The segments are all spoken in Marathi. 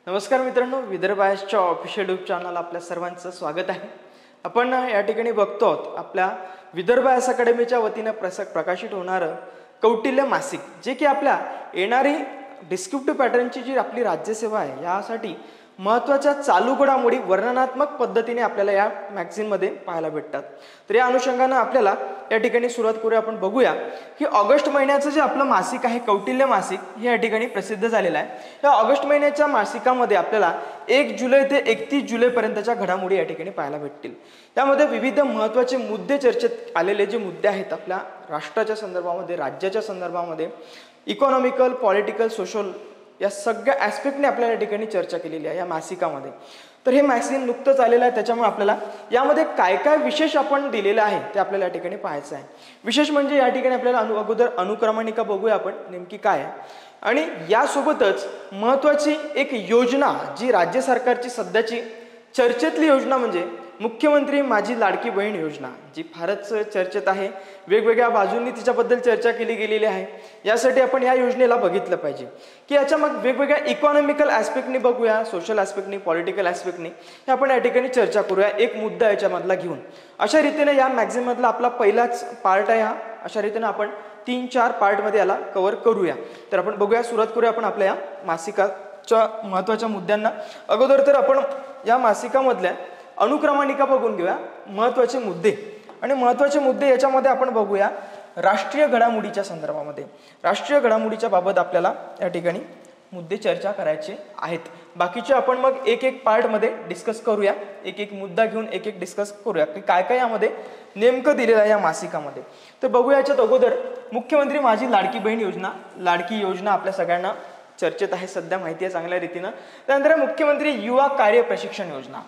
नमस्कार मित्रांनो, विदर्भ आयसच्या ऑफिशियल यूट्यूब चॅनल आपल्या सर्वांचं स्वागत आहे। आपण या ठिकाणी बघतो आहोत आपल्या विदर्भ आयस अकॅडमीच्या वतीने प्रकाशित होणारं कौटिल्य मासिक, जे की आपल्या येणारी डिस्क्रिप्टिव्ह पॅटर्नची जी आपली राज्यसेवा आहे यासाठी महत्त्वाच्या चालू घडामोडी वर्णनात्मक पद्धतीने आपल्याला या मॅगझिनमध्ये पाहायला भेटतात। तर या अनुषंगाने आपल्याला या ठिकाणी सुरुवात करूया। आपण बघूया की ऑगस्ट महिन्याचं जे आपलं मासिक आहे कौटिल्य मासिक हे या ठिकाणी प्रसिद्ध झालेलं आहे। या ऑगस्ट महिन्याच्या मासिकामध्ये आपल्याला 1 जुलै ते 31 जुलै पर्यंतच्या घडामोडी या ठिकाणी पाहायला भेटतील। त्यामध्ये विविध महत्त्वाचे मुद्दे चर्चेत आलेले जे मुद्दे आहेत आपल्या राष्ट्राच्या संदर्भामध्ये, राज्याच्या संदर्भामध्ये, इकॉनॉमिकल, पॉलिटिकल, सोशल या सगळ्या ॲस्पेक्टने आपल्याला या ठिकाणी चर्चा केलेली आहे या मासिकामध्ये। तर हे मॅगझिन नुकतंच आलेलं आहे, त्याच्यामुळे आपल्याला यामध्ये काय काय विशेष आपण दिलेलं आहे ते आपल्याला या ठिकाणी पाहायचं आहे। विशेष म्हणजे या ठिकाणी आपल्याला अगोदर अनुक्रमणिका बघूया आपण नेमकी काय आहे, आणि यासोबतच महत्त्वाची एक योजना जी राज्य सरकारची सध्याची चर्चेतली योजना म्हणजे मुख्यमंत्री माझी लाडकी बहीण योजना, जी फारच चर्चेत आहे। वेगवेगळ्या बाजूंनी तिच्याबद्दल चर्चा केली गेलेली आहे। यासाठी आपण या योजनेला बघितलं पाहिजे की याच्या मग वेगवेगळ्या इकॉनॉमिकल ॲस्पेक्टनी बघूया, सोशल ॲस्पेक्टनी, पॉलिटिकल ॲस्पेक्टनी हे आपण या ठिकाणी चर्चा करूया एक मुद्दा याच्यामधला घेऊन। अशा रीतीने या मॅगझिनमधला आपला पहिलाच पार्ट आहे हा। अशा रीतीने आपण 3-4 पार्टमध्ये याला कव्हर करूया। तर आपण बघूया, सुरुवात करूया आपण आपल्या या मासिकाच्या महत्त्वाच्या मुद्द्यांना। अगोदर तर आपण या मासिकामधल्या अनुक्रमणिका बघून घेऊया, महत्त्वाचे मुद्दे। आणि महत्त्वाचे मुद्दे याच्यामध्ये आपण बघूया राष्ट्रीय घडामोडीच्या संदर्भामध्ये। राष्ट्रीय घडामोडीच्या बाबत आपल्याला या ठिकाणी मुद्दे चर्चा करायचे आहेत। बाकीचे आपण मग एक पार्टमध्ये डिस्कस करूया, एक मुद्दा घेऊन एक डिस्कस करूया की काय काय यामध्ये नेमकं दिलेलं आहे या मासिकामध्ये। तर बघूया याच्यात अगोदर मुख्यमंत्री माझी लाडकी बहीण योजना। लाडकी योजना आपल्या सगळ्यांना चर्चेत आहे, सध्या माहिती आहे चांगल्या रीतीनं। त्यानंतर मुख्यमंत्री युवा कार्य प्रशिक्षण योजना।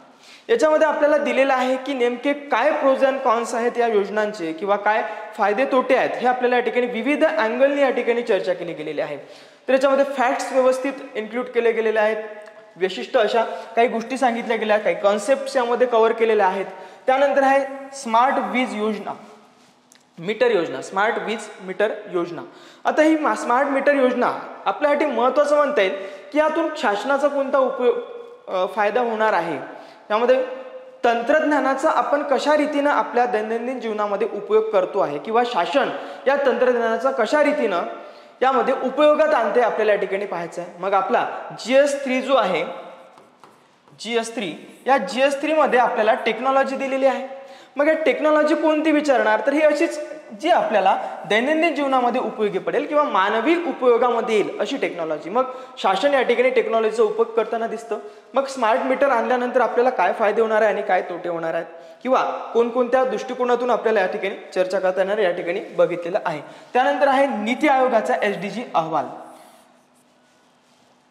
याच्यामध्ये आपल्याला दिलेलं आहे की नेमके काय प्रोज अँड कॉन्स आहेत या योजनांचे, किंवा काय फायदे तोटे आहेत हे आपल्याला या ठिकाणी विविध अँगलनी या ठिकाणी चर्चा केली गेलेली आहे। तर याच्यामध्ये फॅक्ट्स व्यवस्थित इन्क्लूड केले गेलेले आहेत, विशिष्ट अशा काही गोष्टी सांगितल्या गेल्या, काही कॉन्सेप्ट्स यामध्ये कव्हर केलेल्या आहेत। त्यानंतर आहे स्मार्ट वीज योजना, मीटर योजना, स्मार्ट वीज मीटर योजना। आता ही स्मार्ट मीटर योजना आपल्यासाठी महत्त्वाचं म्हणता येईल की यातून शासनाचा कोणता उपयोग फायदा होणार आहे, त्यामध्ये तंत्रज्ञानाचा आपण कशा रीतीनं आपल्या दैनंदिन जीवनामध्ये उपयोग करतो आहे, किंवा शासन या तंत्रज्ञानाचा कशा रीतीनं यामध्ये उपयोगात आणते आपल्याला या ठिकाणी पाहायचं आहे। मग आपला GS3 जो आहे, GS3 या GS3 मध्ये आपल्याला टेक्नॉलॉजी दिलेली आहे। मग या टेक्नॉलॉजी कोणती विचारणार, तर ही अशीच जी आपल्याला दैनंदिन जीवनामध्ये उपयोगी पडेल किंवा मानवी उपयोगामध्ये येईल अशी टेक्नॉलॉजी। मग शासन या ठिकाणी टेक्नॉलॉजीचा उपयोग करताना दिसतं। मग स्मार्ट मीटर आणल्यानंतर आपल्याला काय फायदे होणार आहे आणि काय तोटे होणार आहेत, किंवा कोणकोणत्या दृष्टिकोनातून आपल्याला या ठिकाणी चर्चा करता येणार या ठिकाणी बघितलेलं आहे। त्यानंतर आहे नीती आयोगाचा SDG अहवाल।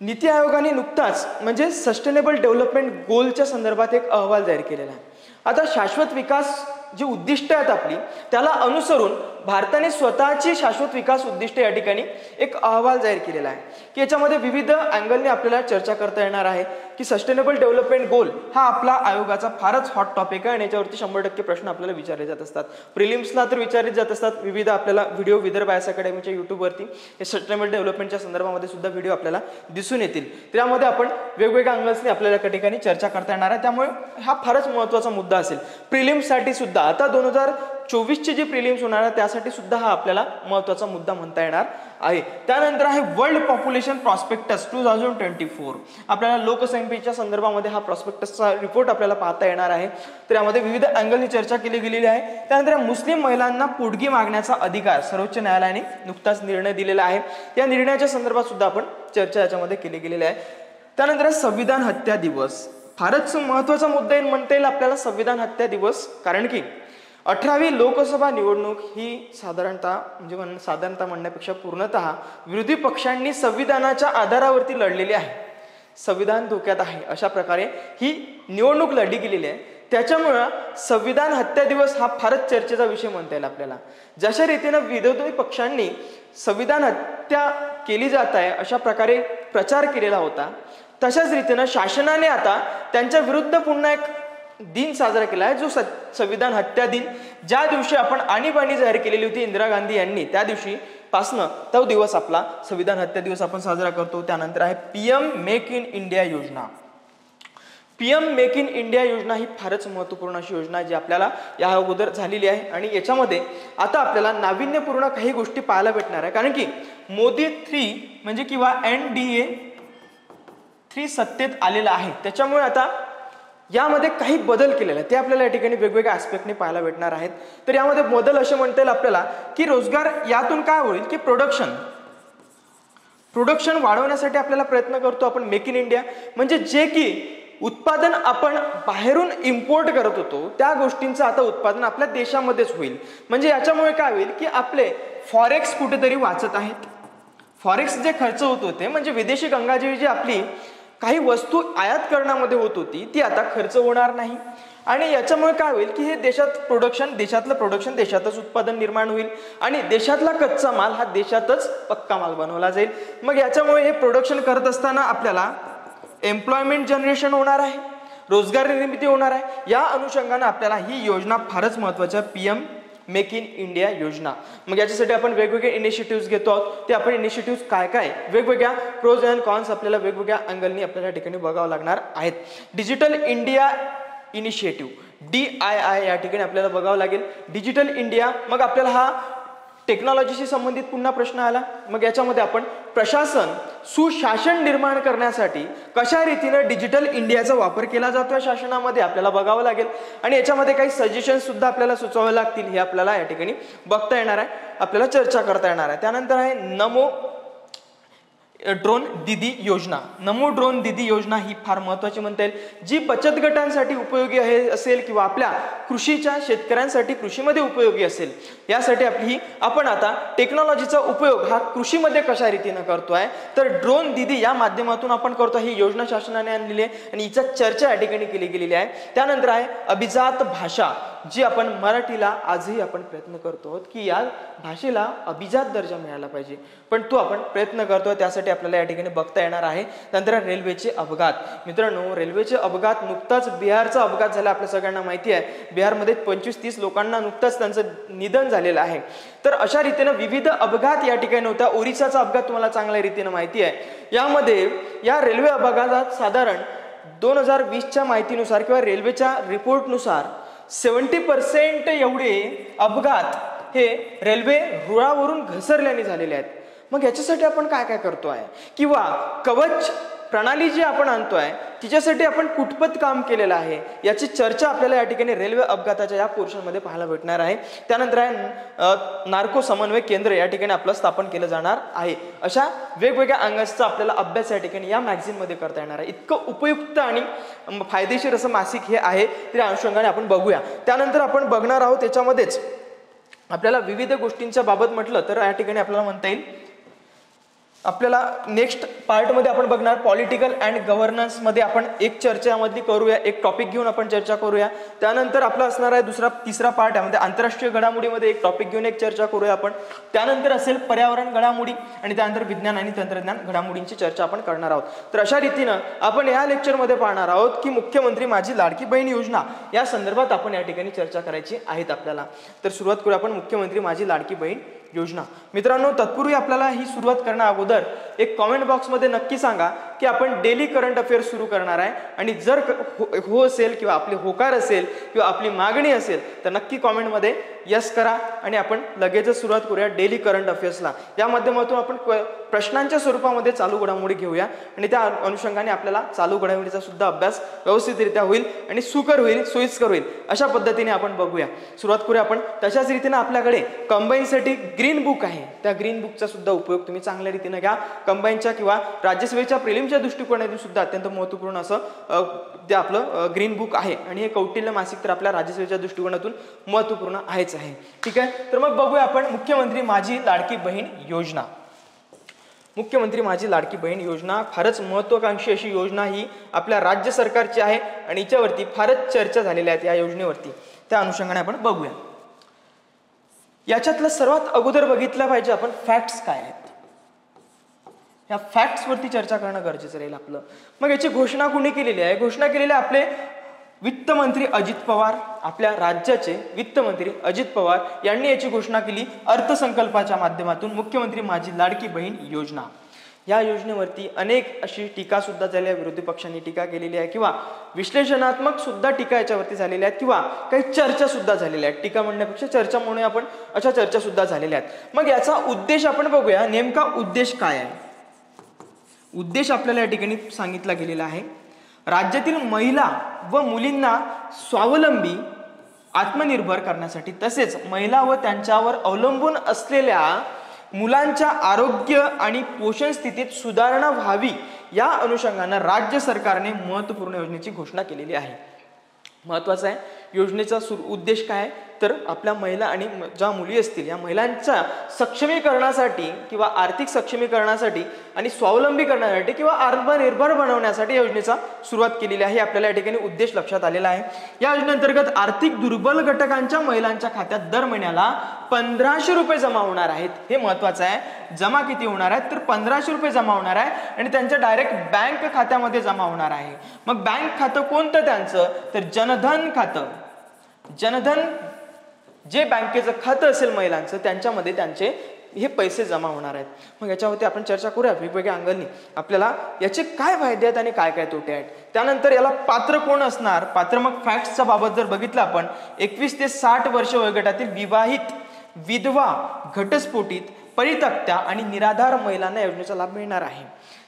नीती आयोगाने नुकताच म्हणजे सस्टेनेबल डेव्हलपमेंट गोलच्या संदर्भात एक अहवाल जाहीर केलेला आहे। आता शाश्वत विकास जी उद्दिष्ट आहेत आपली त्याला अनुसरून भारताने स्वतःची शाश्वत विकास उद्दिष्ट या ठिकाणी एक अहवाल जाहीर केलेला आहे की याच्यामध्ये विविध अँगलने आपल्याला चर्चा करता येणार आहे की सस्टेनेबल डेव्हलपमेंट गोल हा आपला आयोगाचा फारच हॉट टॉपिक आहे, आणि याच्यावरती 100% प्रश्न आपल्याला विचारले जात असतात। प्रिलिम्सला तर विचारले जात असतात, विविध आपल्याला व्हिडिओ विदर्भ आयस अकॅडमीच्या यूट्यूबवरती हे सस्टेनेबल डेव्हलपमेंटच्या संदर्भामध्ये सुद्धा व्हिडिओ आपल्याला दिसून येतील। त्यामध्ये आपण वेगवेगळ्या अँगल्सने आपल्याला या ठिकाणी चर्चा करता येणार आहे, त्यामुळे हा फारच महत्त्वाचा मुद्दा असेल प्रिलिम्ससाठी सुद्धा। आता 2024ची जी प्रिलिम्स होणार आहे त्यासाठी सुद्धा हा आपल्याला महत्त्वाचा मुद्दा म्हणता येणार आहे। त्यानंतर आहे वर्ल्ड पॉप्युलेशन प्रॉस्पेक्टस 2024। आपल्याला लोकसंख्येच्या संदर्भामध्ये हा प्रॉस्पेक्टसचा रिपोर्ट आपल्याला पाहता येणार आहे। तर यामध्ये विविध अँगलनी चर्चा केली गेलेली आहे। त्यानंतर मुस्लिम महिलांना पोटगी मागण्याचा अधिकार सर्वोच्च न्यायालयाने नुकताच निर्णय दिलेला आहे, या निर्णयाच्या संदर्भात सुद्धा आपण चर्चा याच्यामध्ये केली गेलेली आहे। त्यानंतर संविधान हत्या दिवस, फारच महत्त्वाचा मुद्दा येईल म्हणता येईल आपल्याला संविधान हत्या दिवस, कारण की 18वी लोकसभा निवडणूक ही साधारणतः म्हणण्यापेक्षा पूर्णतः विरोधी पक्षांनी संविधानाच्या आधारावरती लढलेली आहे। संविधान धोक्यात आहे अशा प्रकारे ही निवडणूक लढली गेलेली आहे। त्याच्यामुळं संविधान हत्या दिवस हा फारच चर्चेचा विषय म्हणता येईल आपल्याला। जशा रीतीनं विरोधी पक्षांनी संविधान हत्या केली जात आहे अशा प्रकारे प्रचार केलेला होता, तशाच रीतीनं शासनाने आता त्यांच्या विरुद्ध पुन्हा एक दिन साजरा केला आहे, जो संविधान हत्या दिन। ज्या दिवशी आपण आणीबाणी जाहीर केलेली होती इंदिरा गांधी यांनी, त्या दिवशी पासनं तो दिवस आपला संविधान हत्या दिवस आपण साजरा करतो. त्यानंतर आहे PM मेक इन इंडिया योजना. PM मेक इन इंडिया योजना ही फारच महत्त्वपूर्ण अशी योजना जी आपल्याला या अगोदर झालेली आहे आणि याच्यामध्ये आता आपल्याला नाविन्यपूर्ण काही गोष्टी पाहायला भेटणार आहे. कारण की मोदी 3 म्हणजे किंवा NDA 3 सत्तेत आलेला आहे. त्याच्यामुळे आता यामध्ये काही बदल केलेले आहेत ते आपल्याला या ठिकाणी वेगवेगळ्या ॲस्पेक्टने पाहायला भेटणार आहेत. तर यामध्ये बदल असे म्हणता येईल आपल्याला की रोजगार यातून काय होईल की प्रोडक्शन वाढवण्यासाठी आपल्याला प्रयत्न करतो आपण मेक इन इंडिया. म्हणजे जे की उत्पादन आपण बाहेरून इम्पोर्ट करत होतो त्या गोष्टींचं आता उत्पादन आपल्या देशामध्येच होईल. म्हणजे याच्यामुळे काय होईल की आपले फॉरेक्स कुठेतरी वाचत आहेत. फॉरेक्स जे खर्च होत होते म्हणजे विदेशी गंगाजळी जी आपली काही वस्तू आयात करण्यामध्ये होत होती ती आता खर्च होणार नाही. आणि याच्यामुळे काय होईल की हे देशातलं प्रोडक्शन देशातच उत्पादन निर्माण होईल आणि देशातला कच्चा माल हा देशातच पक्का माल बनवला जाईल. मग याच्यामुळे हे प्रोडक्शन करत असताना आपल्याला एम्प्लॉयमेंट जनरेशन होणार आहे, रोजगार निर्मिती होणार आहे. या अनुषंगाने आपल्याला ही योजना फारच महत्त्वाची आहे, PM मेक इन इंडिया योजना. मग याच्यासाठी आपण वेगवेगळे इनिशिएटिव्ह घेतो आहोत. ते आपण इनिशिएटिव्ह काय वेगवेगळ्या प्रोज अँड कॉन्स आपल्याला वेगवेगळ्या अँगलनी आपल्याला या ठिकाणी बघावं लागणार आहेत. डिजिटल इंडिया इनिशिएटिव्ह DII या ठिकाणी आपल्याला बघावं लागेल. डिजिटल इंडिया मग आपल्याला हा टेक्नॉलॉजीशी संबंधित पुन्हा प्रश्न आला. मग याच्यामध्ये आपण प्रशासन सुशासन निर्माण करण्यासाठी कशा रीतीने डिजिटल इंडियाचा वापर केला जातोय शासनामध्ये आपल्याला बघावं लागेल आणि याच्यामध्ये काही सजेशन सुद्धा आपल्याला सुचवावे लागतील. हे आपल्याला या ठिकाणी बघता येणार आहे, आपल्याला चर्चा करता येणार आहे. त्यानंतर आहे नमो ड्रोन दीदी योजना. नमो ड्रोन दीदी योजना ही फार महत्त्वाची म्हणता येईल, जी बचत गटांसाठी उपयोगी असेल किंवा आपल्या कृषीच्या शेतकऱ्यांसाठी कृषीमध्ये उपयोगी असेल. यासाठी आपण आता टेक्नॉलॉजीचा उपयोग हा कृषीमध्ये कशा रीतीने करतोय तर ड्रोन दीदी या माध्यमातून आपण करतो. ही योजना शासनाने आणलेली आहे आणि हिचा चर्चा या ठिकाणी केली गेलेली आहे. त्यानंतर आहे अभिजात भाषा, जी आपण मराठीला आजही आपण प्रयत्न करतो की या भाषेला अभिजात दर्जा मिळाला पाहिजे, पण तो आपण प्रयत्न करतोय. त्यासाठी आपल्याला या ठिकाणी बघता येणार आहे. नंतर रेल्वेचे अपघात. मित्रांनो, रेल्वेचे अपघात नुकताच बिहारचा अपघात झाला, आपल्या सगळ्यांना माहिती आहे. बिहारमध्ये 25-30 लोकांना नुकताच त्यांचं निधन झालेलं आहे. तर अशा रीतीने विविध अपघात या ठिकाणी होता. ओरिसाचा अपघात तुम्हाला चांगल्या रीतीने माहिती आहे. यामध्ये या रेल्वे अपघातात साधारण 2020च्या माहितीनुसार किंवा रेल्वेच्या रिपोर्टनुसार 70% एवढे अपघात हे रेल्वे रुळावरून घसरल्याने झालेले आहेत. मग याच्यासाठी आपण काय करतोय किंवा कवच प्रणाली जी आपण आणतोय तिच्यासाठी आपण कुठपत काम केलेलं आहे याची चर्चा आपल्याला या ठिकाणी रेल्वे अपघाताच्या या पोर्शनमध्ये पाहायला भेटणार आहे. त्यानंतर आहे नार्को समन्वय केंद्र या ठिकाणी आपलं स्थापन केलं जाणार आहे. अशा वेगवेगळ्या अंगाचा आपल्याला अभ्यास या ठिकाणी या मॅगझिनमध्ये करता येणार आहे. इतकं उपयुक्त आणि फायदेशीर असं मासिक हे आहे, त्या अनुषंगाने आपण बघूया. त्यानंतर आपण बघणार आहोत त्याच्यामध्येच आपल्याला विविध गोष्टींच्या बाबत म्हटलं तर या ठिकाणी आपल्याला म्हणता येईल आपल्याला नेक्स्ट पार्टमध्ये आपण बघणार पॉलिटिकल अँड गव्हर्नन्स मध्ये आपण एक चर्चामधली करूया, एक टॉपिक घेऊन आपण चर्चा करूया. त्यानंतर आपला असणार आहे तिसरा पार्ट यामध्ये आंतरराष्ट्रीय घडामोडीमध्ये एक टॉपिक घेऊन एक चर्चा करूया आपण. त्यानंतर असेल पर्यावरण घडामोडी आणि त्यानंतर विज्ञान आणि तंत्रज्ञान घडामोडींची चर्चा आपण करणार आहोत. तर अशा रीतीनं आपण या लेक्चरमध्ये पाहणार आहोत की मुख्यमंत्री माझी लाडकी बहीण योजना या संदर्भात आपण या ठिकाणी चर्चा करायची आहेत आपल्याला. तर सुरुवात करूया आपण मुख्यमंत्री माझी लाडकी बहीण योजना. मित्रांनो, तत्पूर्वी आपल्याला ही सुरुवात करण्या अगोदर एक कमेंट बॉक्समध्ये नक्की सांगा की आपण डेली करंट अफेअर्स सुरू करणार आहे आणि जर हो असेल किंवा आपले होकार असेल किंवा आपली मागणी असेल तर नक्की कमेंटमध्ये यस करा आणि आपण लगेचच सुरुवात करूया डेली करंट अफेअर्सला. या माध्यमातून आपण प्रश्नांच्या स्वरूपामध्ये चालू घडामोडी घेऊया आणि त्या अनुषंगाने आपल्याला चालू घडामोडीचा सुद्धा अभ्यास व्यवस्थितरित्या होईल आणि सुकर होईल, सोयीस्कर होईल अशा पद्धतीने आपण बघूया. सुरुवात करूया आपण. तशाच रीतीने आपल्याकडे कंबाईनसाठी ग्रीन बुक आहे, त्या ग्रीन बुकचा सुद्धा उपयोग तुम्ही चांगल्या रीतीने घ्या. कंबाईनच्या किंवा राज्यसेवेच्या प्रिलिमच्या दृष्टिकोनातून सुद्धा अत्यंत महत्त्वपूर्ण असं ते आपलं ग्रीन बुक आहे आणि हे कौटिल्य मासिक तर आपल्या राज्यसेवेच्या दृष्टिकोनातून महत्त्वपूर्ण आहेच आहे. ठीक आहे, तर मग बघूया आपण मुख्यमंत्री माझी लाडकी बहीण योजना. मुख्यमंत्री माझी लाडकी बहीण योजना फारच महत्त्वाकांक्षी अशी योजना ही आपल्या राज्य सरकारची आहे आणि याच्यावरती फारच चर्चा झालेल्या आहेत या योजनेवरती. त्या अनुषंगाने आपण बघूया. याच्यातलं सर्वात अगोदर बघितलं पाहिजे आपण फॅक्ट्स काय आहेत. या फॅक्ट्स वरती चर्चा करणं गरजेचं राहील आपलं. मग याची घोषणा कोणी केलेली आहे? घोषणा केलेली आपले वित्त मंत्री अजित पवार, आपल्या राज्याचे वित्त मंत्री अजित पवार यांनी याची घोषणा केली अर्थसंकल्पाच्या माध्यमातून मुख्यमंत्री माझी लाडकी बहीण योजना. या योजनेवरती अनेक अशी टीका सुद्धा झाली आहे, विरोधी पक्षांनी टीका केलेली आहे किंवा विश्लेषणात्मक सुद्धा टीका याच्यावरती झालेल्या आहेत किंवा काही चर्चा सुद्धा झालेल्या आहेत. टीका म्हणण्यापेक्षा चर्चा म्हणून आपण अशा चर्चा सुद्धा झालेल्या आहेत. मग याचा उद्देश आपण बघूया, नेमका उद्देश काय आहे. उद्देश आपल्याला या ठिकाणी सांगितला गेलेला आहे. राज्यातील महिला व मुलींना स्वावलंबी आत्मनिर्भर करण्यासाठी तसेच महिला व त्यांच्यावर अवलंबून असलेल्या मुलांच्या आरोग्य आणि पोषण स्थितीत सुधारणा व्हावी या अनुषंगाने राज्य सरकारने महत्त्वपूर्ण योजनेची घोषणा केलेली आहे. महत्त्वाचं आहे, योजनेचा उद्देश काय आहे तर आपल्या महिला आणि ज्या मुली असतील या महिलांच्या सक्षमीकरणासाठी किंवा आर्थिक सक्षमीकरणासाठी आणि स्वावलंबी करण्यासाठी किंवा आत्मनिर्भर बनवण्यासाठी योजनेचा सुरुवात केलेली आहे. आपल्याला या ठिकाणी उद्देश लक्षात आलेला आहे. या योजनेअंतर्गत आर्थिक दुर्बल घटकांच्या महिलांच्या खात्यात दर महिन्याला 1500 रुपये जमा होणार आहेत. हे महत्वाचं आहे. जमा किती होणार आहेत तर 1500 रुपये जमा होणार आहे आणि त्यांच्या डायरेक्ट बँक खात्यामध्ये जमा होणार आहे. मग बँक खातं कोणतं त्यांचं तर जनधन खातं. जनधन जे बँकेचं खातं असेल महिलांचं त्यांच्यामध्ये त्यांचे हे पैसे जमा होणार आहेत. मग याच्यावरती आपण चर्चा करूया वेगवेगळ्या अँगलनी. आपल्याला याचे काय फायदे आहेत आणि काय काय तोटे आहेत. त्यानंतर याला पात्र कोण असणार. पात्र मग फॅक्ट्सच्या बाबत जर बघितलं आपण 21 ते 60 वर्ष वयोगटातील विवाहित, विधवा, घटस्फोटित, परित्यक्त्या आणि निराधार महिलांना योजनेचा लाभ मिळणार आहे.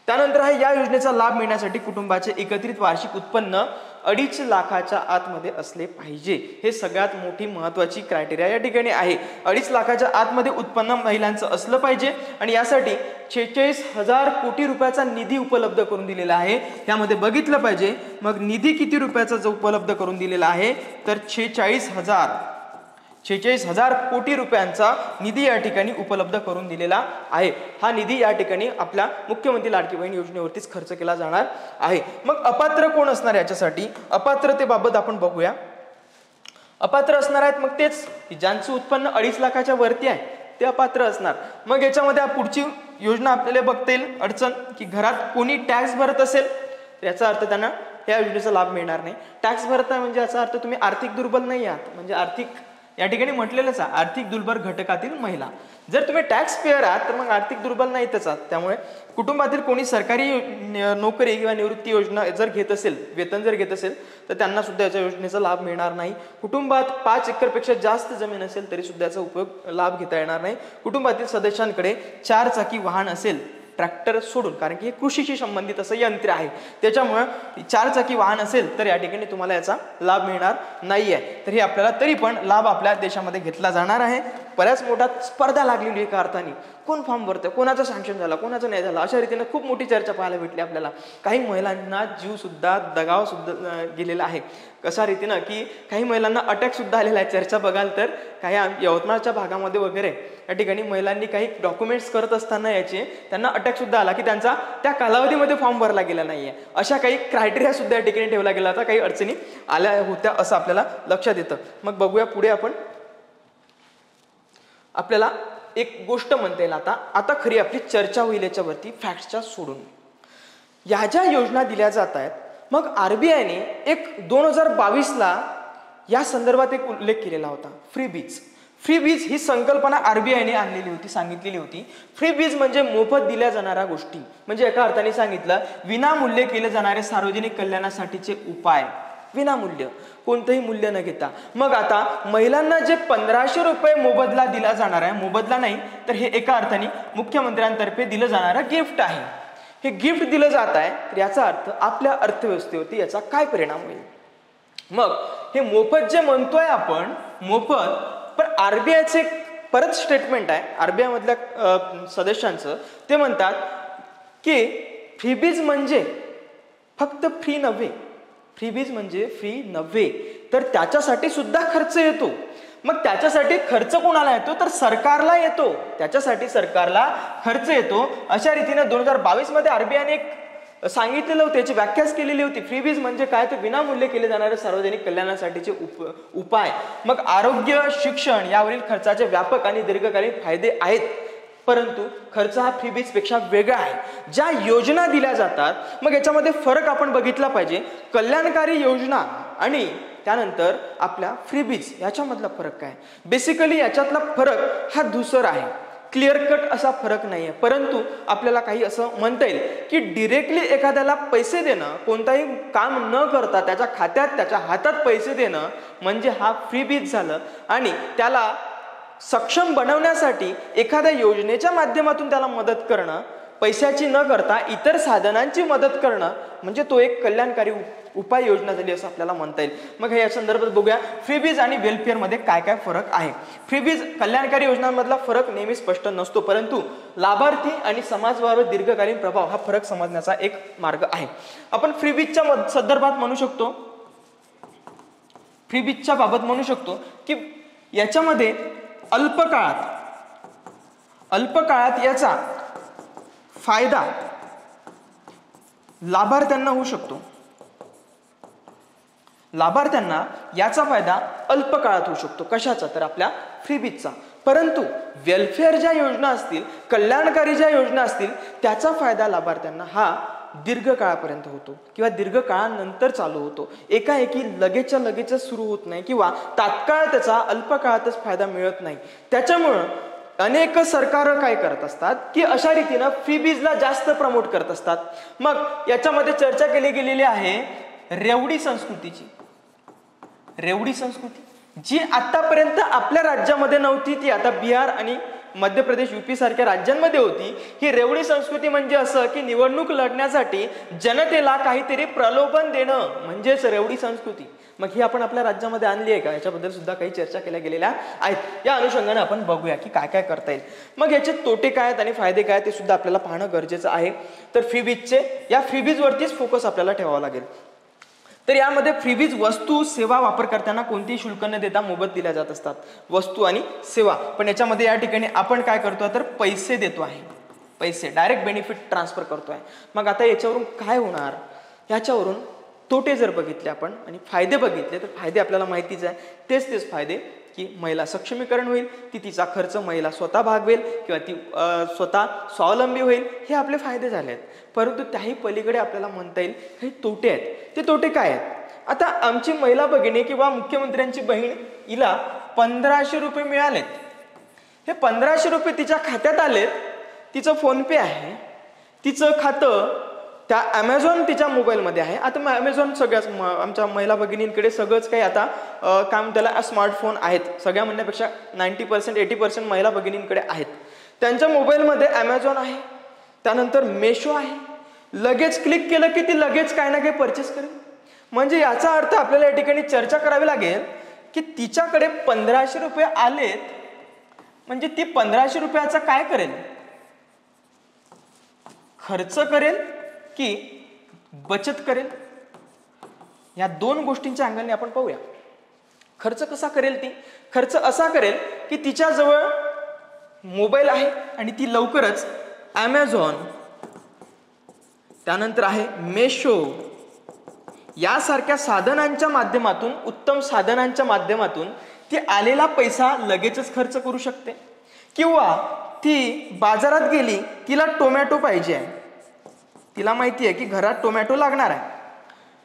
त्यानंतर या योजनेचा लाभ मिळण्यासाठी कुटुंबाचे एकत्रित वार्षिक उत्पन्न 2.5 लाखाच्या आतमध्ये असले पाहिजे. हे सगळ्यात मोठी महत्वाची क्रायटेरिया या ठिकाणी आहे. 2.5 लाखाच्या आतमध्ये उत्पन्न महिलांचं असलं पाहिजे आणि यासाठी 46,000 कोटी रुपयाचा निधी उपलब्ध करून दिलेला आहे. यामध्ये बघितलं पाहिजे मग निधी किती रुपयाचा जो उपलब्ध करून दिलेला आहे तर 46,000 कोटी रुपयांचा निधी या ठिकाणी उपलब्ध करून दिलेला आहे. हा निधी या ठिकाणी आपल्या मुख्यमंत्री लाडकी बहीण योजनेवरतीच खर्च केला जाणार आहे. मग अपात्र कोण असणार याच्यासाठी. अपात्रतेबाबत आपण बघूया. अपात्र असणार आहेत मग तेच ज्यांचं उत्पन्न 2.5 लाखाच्या वरती आहे ते अपात्र असणार. मग याच्यामध्ये पुढची योजना आपल्याला बघता येईल अडचण की घरात कोणी टॅक्स भरत असेल याचा अर्थ त्यांना या योजनेचा लाभ मिळणार नाही. टॅक्स भरत नाही म्हणजे याचा अर्थ तुम्ही आर्थिक दुर्बल नाही आहात. म्हणजे आर्थिक या ठिकाणी म्हटलेलंच आहे आर्थिक दुर्बल घटकातील महिला. जर तुम्ही टॅक्स पेअर आहात तर मग आर्थिक दुर्बल नाहीतच आहात. त्यामुळे कुटुंबातील कोणी सरकारी नोकरी किंवा निवृत्ती योजना जर घेत असेल, वेतन जर घेत असेल तर त्यांना सुद्धा याच्या योजनेचा लाभ मिळणार नाही. कुटुंबात 5 एकरपेक्षा जास्त जमीन असेल तरी सुद्धा याचा उपयोग लाभ घेता येणार नाही. कुटुंबातील सदस्यांकडे 4 चाकी वाहन असेल ट्रॅक्टर सोडून, कारण की हे कृषीशी संबंधित असं यंत्र आहे त्याच्यामुळे 4 चाकी वाहन असेल तर या ठिकाणी तुम्हाला याचा लाभ मिळणार नाहीये. तर हे आपल्याला तरी पण लाभ आपल्या देशामध्ये घेतला जाणार आहे. बऱ्याच मोठा स्पर्धा लागलेली एका अर्थाने. कोण फॉर्म भरतं, कोणाचं सँक्शन झाला, कोणाचं नाही झालं, अशा रीतीने खूप मोठी चर्चा पाहायला भेटली आपल्याला. काही महिलांना जीव सुद्धा दगाव सुद्धा गेलेला आहे. कशा रीतीनं की काही महिलांना अटॅक सुद्धा आलेला आहे. चर्चा बघाल तर काही यवतमाळच्या भागामध्ये वगैरे या ठिकाणी महिलांनी काही डॉक्युमेंट्स करत असताना याचे त्यांना अटॅक सुद्धा आला की त्यांचा त्या कालावधीमध्ये फॉर्म भरला गेला नाहीये. अशा काही क्रायटेरिया सुद्धा या ठिकाणी ठेवला गेला होता. काही अडचणी आल्या होत्या असं आपल्याला लक्षात येतं. मग बघूया पुढे आपण. आपल्याला एक गोष्ट म्हणता येईल आता खरी आपली चर्चा होईल याच्यावरती फॅक्ट्सच्या सोडून. या ज्या योजना दिल्या जात आहेत मग आरबीआयने एक 2022ला या संदर्भात एक उल्लेख केलेला होता. फ्री बीज ही संकल्पना आरबीआयने आणलेली होती, सांगितलेली होती. फ्री बीज म्हणजे मोफत दिल्या जाणाऱ्या गोष्टी. म्हणजे एका अर्थाने सांगितलं विनामूल्य केले जाणारे सार्वजनिक कल्याणासाठीचे उपाय. विनामूल्य, कोणतंही मूल्य न घेता. मग आता महिलांना जे 1500 रुपये मोबदला दिला जाणार आहे, मोबदला नाही तर हे एका अर्थाने मुख्यमंत्र्यांतर्फे दिलं जाणारं गिफ्ट आहे. हे गिफ्ट दिलं जात आहे तर याचा अर्थ आपल्या अर्थव्यवस्थेवरती याचा काय परिणाम होईल. मग हे मोफत जे म्हणतोय आपण मोफत, पण आरबीआयचे परत स्टेटमेंट आहे आरबीआय मधल्या सदस्यांचं. ते म्हणतात की फ्रीबीज म्हणजे फक्त फ्री नव्हे, फ्रीबीज म्हणजे फ्री नव्हे तर त्याच्यासाठी सुद्धा खर्च येतो. मग त्याच्यासाठी खर्च कोणाला येतो तर सरकारला येतो. त्याच्यासाठी सरकारला खर्च येतो. अशा रीतीने 2022 मध्ये आरबीआयने एक सांगितलेलं होतं, याची व्याख्याच केलेली होती. फ्रीबीज म्हणजे काय तर विनामूल्य केले जाणारे सार्वजनिक कल्याणासाठीचे उपाय. मग आरोग्य, शिक्षण यावरील खर्चाचे व्यापक आणि दीर्घकालीन फायदे आहेत, परंतु खर्च हा फ्रीबीज पेक्षा वेगळा आहे. ज्या योजना दिल्या जातात मग याच्यामध्ये फरक आपण बघितला पाहिजे. कल्याणकारी योजना आणि त्यानंतर आपल्या फ्रीबीज याच्यामधला फरक काय? बेसिकली याच्यातला फरक हा धूसर आहे, क्लिअर कट असा फरक नाही आहे. परंतु आपल्याला काही असं म्हणता येईल की डिरेक्टली एखाद्याला पैसे देणं, कोणताही काम न करता त्याच्या खात्यात त्याच्या हातात पैसे देणं म्हणजे हा फ्रीबीज झालं. आणि त्याला सक्षम बनवण्यासाठी एखाद्या योजनेच्या माध्यमातून त्याला मदत करणं, पैशाची न करता इतर साधनांची मदत करणं म्हणजे तो एक कल्याणकारी उपाययोजना झाली असं आपल्याला म्हणता येईल. मग या संदर्भात बघूया फ्रीबीज आणि वेलफेअर मध्ये काय काय फरक आहे. फ्रीबीज कल्याणकारी योजनांमधला फरक नेहमी स्पष्ट नसतो, परंतु लाभार्थी आणि समाजावर दीर्घकालीन प्रभाव हा फरक समजण्याचा एक मार्ग आहे. आपण फ्रीबीजच्या संदर्भात म्हणू शकतो, फ्रीबीजच्या बाबत म्हणू शकतो की याच्यामध्ये अल्पकाळात याचा फायदा लाभार्थ्यांना होऊ शकतो. लाभार्थ्यांना याचा फायदा अल्प काळात होऊ शकतो. कशाचा? तर आपल्या फ्रीबीजचा. परंतु वेलफेअर ज्या योजना असतील, कल्याणकारी ज्या योजना असतील, त्याचा फायदा लाभार्थ्यांना हा दीर्घ काळापर्यंत होतो किंवा दीर्घ काळानंतर चालू होतो. एकाएकी लगेचच्या लगेचच सुरू होत नाही किंवा तात्काळ त्याचा अल्प काळातच फायदा मिळत नाही. त्याच्यामुळं अनेक सरकार काय करत असतात की अशा रीतीनं फ्रीबीजला जास्त प्रमोट करत असतात. मग याच्यामध्ये चर्चा केली गेलेली आहे रेवडी संस्कृतीची. रेवडी संस्कृती जी आतापर्यंत आपल्या राज्यामध्ये नव्हती, ती आता बिहार आणि मध्य प्रदेश, यूपी सारख्या राज्यांमध्ये होती. ही रेवडी संस्कृती म्हणजे असं की निवडणूक लढण्यासाठी जनतेला काहीतरी प्रलोभन देणं म्हणजेच रेवडी संस्कृती. मग ही आपण आपल्या राज्यामध्ये आणली आहे का? याच्याबद्दल सुद्धा काही चर्चा केल्या गेलेल्या आहेत. या अनुषंगाने आपण बघूया की काय काय करता येईल. मग याचे तोटे काय आहेत आणि फायदे काय ते सुद्धा आपल्याला पाहणं गरजेचं आहे. तर या फ्रीबीजवरतीच फोकस आपल्याला ठेवावा लागेल. तर यामध्ये फ्रीबीज वस्तू सेवा वापरकर्त्यांना कोणतेही शुल्क न देता मोफत दिल्या जात असतात, वस्तू आणि सेवा. पण याच्यामध्ये या ठिकाणी आपण काय करतोय तर पैसे देतो आहे, पैसे डायरेक्ट बेनिफिट ट्रान्सफर करतोय. मग आता याच्यावरून काय होणार? याच्यावरून तोटे जर बघितले आपण आणि फायदे बघितले तर फायदे आपल्याला माहितीच आहे. तेच फायदे की महिला सक्षमीकरण होईल, ती तिचा खर्च महिला स्वतः भागवेल किंवा ती स्वतः स्वावलंबी होईल, हे आपले फायदे झाले आहेत. परंतु त्याही पलीकडे आपल्याला म्हणता येईल काही तोटे आहेत. ते तोटे काय आहेत? आता आमची महिला भगिनी किंवा मुख्यमंत्र्यांची बहीण, हिला 1500 रुपये मिळालेत. हे 1500 रुपये तिच्या खात्यात आलेत, तिचं फोन पे आहे, तिचं खातं त्या अमेझॉन तिच्या मोबाईलमध्ये आहे. आता अमेझॉन सगळ्याच आमच्या महिला भगिनींकडे सगळंच काही आता काम त्याला स्मार्टफोन आहेत. सगळ्या म्हणण्यापेक्षा 90% 80% महिला भगिनींकडे आहेत. त्यांच्या मोबाईलमध्ये अमेझॉन आहे, त्यानंतर मेशो आहे. लगेच क्लिक केलं की ती लगेच काही ना काही परचेस करेल. म्हणजे याचा अर्थ आपल्याला या ठिकाणी चर्चा करावी लागेल की तिच्याकडे 1500 रुपये आलेत, म्हणजे ती 1500 रुपयाचा काय करेल? खर्च करेल की बचत करेल? या दोन गोष्टींच्या अँगलने आपण पाहूया. खर्च कसा करेल? ती खर्च असा करेल की तिच्याजवळ मोबाईल आहे आणि ती लवकरच अमेझॉन, त्यानंतर आहे मेशो यासारख्या साधनांच्या माध्यमातून, उत्तम साधनांच्या माध्यमातून ती आलेला पैसा लगेचच खर्च करू शकते. किंवा ती बाजारात गेली, तिला टोमॅटो पाहिजे आहे, तिला माहिती आहे की घरात टोमॅटो लागणार आहे.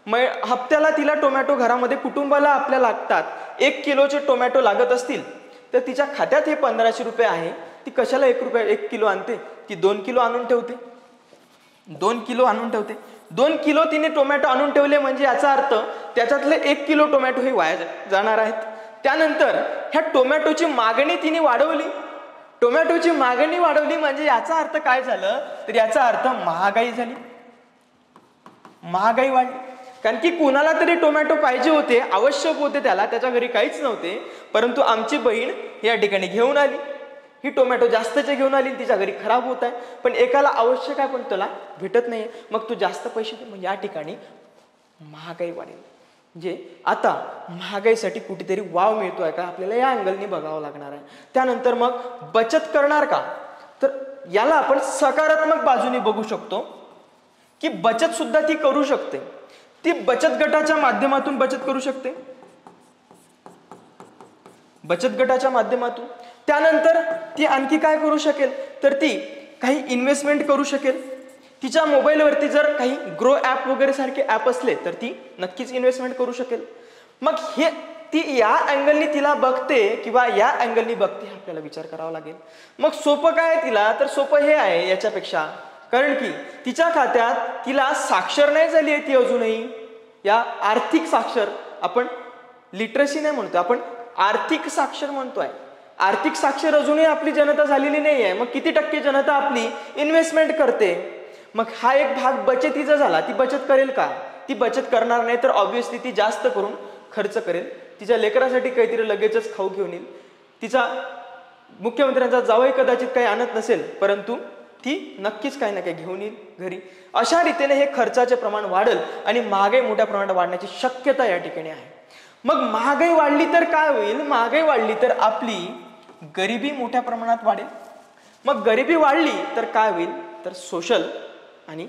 मग हप्त्याला तिला टोमॅटो घरामध्ये कुटुंबाला आपल्या लागतात, 1 किलोचे टोमॅटो लागत असतील तर तिच्या खात्यात हे 1500 रुपये आहे. ती कशाला 1 किलो आणते? ती 2 किलो आणून ठेवते. 2 किलो आणून ठेवते. 2 किलो तिने टोमॅटो आणून ठेवले म्हणजे याचा अर्थ त्याच्यातले 1 किलो टोमॅटो हे वाया जाणार आहेत. त्यानंतर ह्या टोमॅटोची मागणी तिने वाढवली. टोमॅटोची मागणी वाढवली म्हणजे याचा अर्थ काय झालं? तर याचा अर्थ महागाई झाली, महागाई वाढली. कारण की कुणाला तरी टोमॅटो पाहिजे होते, आवश्यक होते त्याला, त्याच्या घरी काहीच नव्हते. परंतु आमची बहीण या ठिकाणी घेऊन आली, ही टोमॅटो जास्तचे घेऊन आली, तिच्या घरी खराब होत आहे. पण एकाला आवश्यक आहे पण त्याला भेटत नाहीये, मग तू जास्त पैसे दे. मग या ठिकाणी महागाई वाढेल. म्हणजे आता महागाईसाठी कुठेतरी वाव मिळतोय का आपल्याला या अँगलनी बघावं लागणार आहे. त्यानंतर मग बचत करणार का? तर याला आपण सकारात्मक बाजूने बघू शकतो की बचत सुद्धा ती करू शकते. ती बचत गटाच्या माध्यमातून बचत करू शकते, बचत गटाच्या माध्यमातून. त्यानंतर ती आणखी काय करू शकेल? तर ती काही इन्व्हेस्टमेंट करू शकेल. तिच्या मोबाईलवरती जर काही ग्रो ॲप वगैरे सारखे ॲप असले तर ती नक्कीच इन्व्हेस्टमेंट करू शकेल. मग हे ती या अँगलनी तिला बघते किंवा या अँगलनी बघते आपल्याला विचार करावा लागेल. मग सोपं काय आहे तिला, तर सोपं हे आहे याच्यापेक्षा, कारण की तिच्या खात्यात तिला साक्षर नाही झाली आहे ती अजूनही. या आर्थिक साक्षर, आपण लिटरसी नाही म्हणतो, आपण आर्थिक साक्षर म्हणतोय. आर्थिक साक्षर अजूनही आपली जनता झालेली नाही आहे. मग किती टक्के जनता आपली इन्व्हेस्टमेंट करते. मग हा एक भाग बचतीचा झाला. ती बचत करेल का, ती बचत करणार नाही, तर ऑब्व्हियसली ती जास्त करून खर्च करेल. तिच्या लेकरासाठी काहीतरी लगेचच खाऊ घेऊन येईल. तिचा मुख्यमंत्र्यांचा जावई कदाचित काही आणत नसेल, परंतु ती नक्कीच काही ना काही घेऊन येईल घरी. अशा रीतीने हे खर्चाचे प्रमाण वाढेल आणि महागाई मोठ्या प्रमाणात वाढण्याची शक्यता या ठिकाणी आहे. मग महागाई वाढली तर काय होईल, महागाई वाढली तर आपली गरिबी मोठ्या प्रमाणात वाढेल. मग गरिबी वाढली तर काय होईल, तर सोशल आणि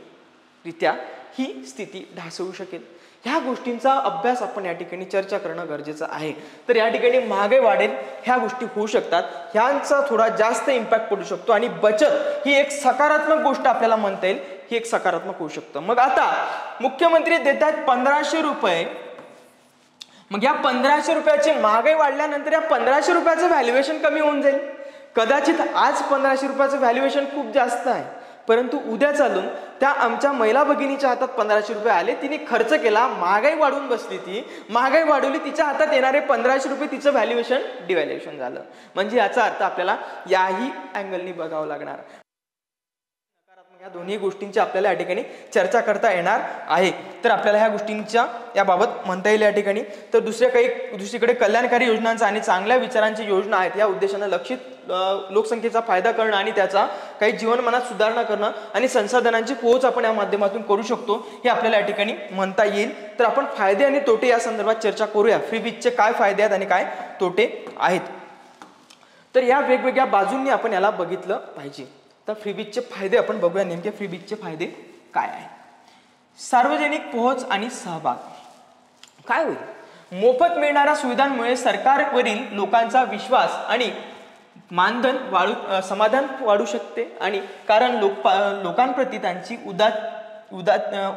रित्या ही स्थिती ढासळू शकेल. ह्या गोष्टींचा अभ्यास आपण या ठिकाणी चर्चा करणं गरजेचं आहे. तर या ठिकाणी महागाई वाढेल, ह्या गोष्टी होऊ शकतात, ह्यांचा थोडा जास्त इम्पॅक्ट पडू शकतो आणि बचत ही एक सकारात्मक गोष्ट आपल्याला म्हणता येईल, ही एक सकारात्मक होऊ शकतं. मग आता मुख्यमंत्री देत आहेत 1500 रुपये. मग या 1500 रुपयाची महागाई वाढल्यानंतर या 1500 रुपयाचं व्हॅल्युएशन कमी होऊन जाईल. कदाचित आज 1500 रुपयाचं व्हॅल्युएशन खूप जास्त आहे, परंतु उद्या चालून त्या आमच्या महिला भगिनीच्या हातात 1500 रुपये आले, तिने खर्च केला, महागाई वाढून बसली, ती महागाई वाढवली, तिच्या हातात येणारे 1500 रुपये तिचं व्हॅल्युएशन डिव्हॅल्युएशन झालं. म्हणजे याचा अर्थ आपल्याला याही अँगलनी बघावं लागणार. या दोन्ही गोष्टींची आपल्याला या ठिकाणी चर्चा करता येणार आहे. तर आपल्याला ह्या गोष्टींच्या याबाबत म्हणता येईल या ठिकाणी. तर दुसरीकडे कल्याणकारी योजनांचा आणि चांगल्या विचारांची योजना आहेत, या उद्देशाने लक्षित लोकसंख्येचा फायदा करणं आणि त्याचा काही जीवनमानात सुधारणा करणं आणि संसाधनांची पोहोच आपण या माध्यमातून करू शकतो, हे आपल्याला या ठिकाणी म्हणता येईल. तर आपण फायदे आणि तोटे या संदर्भात चर्चा करूया. फ्रीबीजचे काय फायदे आहेत आणि काय तोटे आहेत, तर या वेगवेगळ्या बाजूंनी आपण याला बघितलं पाहिजे. तर फ्रीबीजचे फायदे आपण बघूया, नेमके फ्रीबीजचे फायदे काय आहे. सार्वजनिक पोहोच आणि सहभाग. काय होईल, मोफत मिळणाऱ्या सुविधांमुळे सरकारवरील लोकांचा विश्वास आणि मानधन समाधान वाढू शकते. आणि कारण लोकांप्रती त्यांची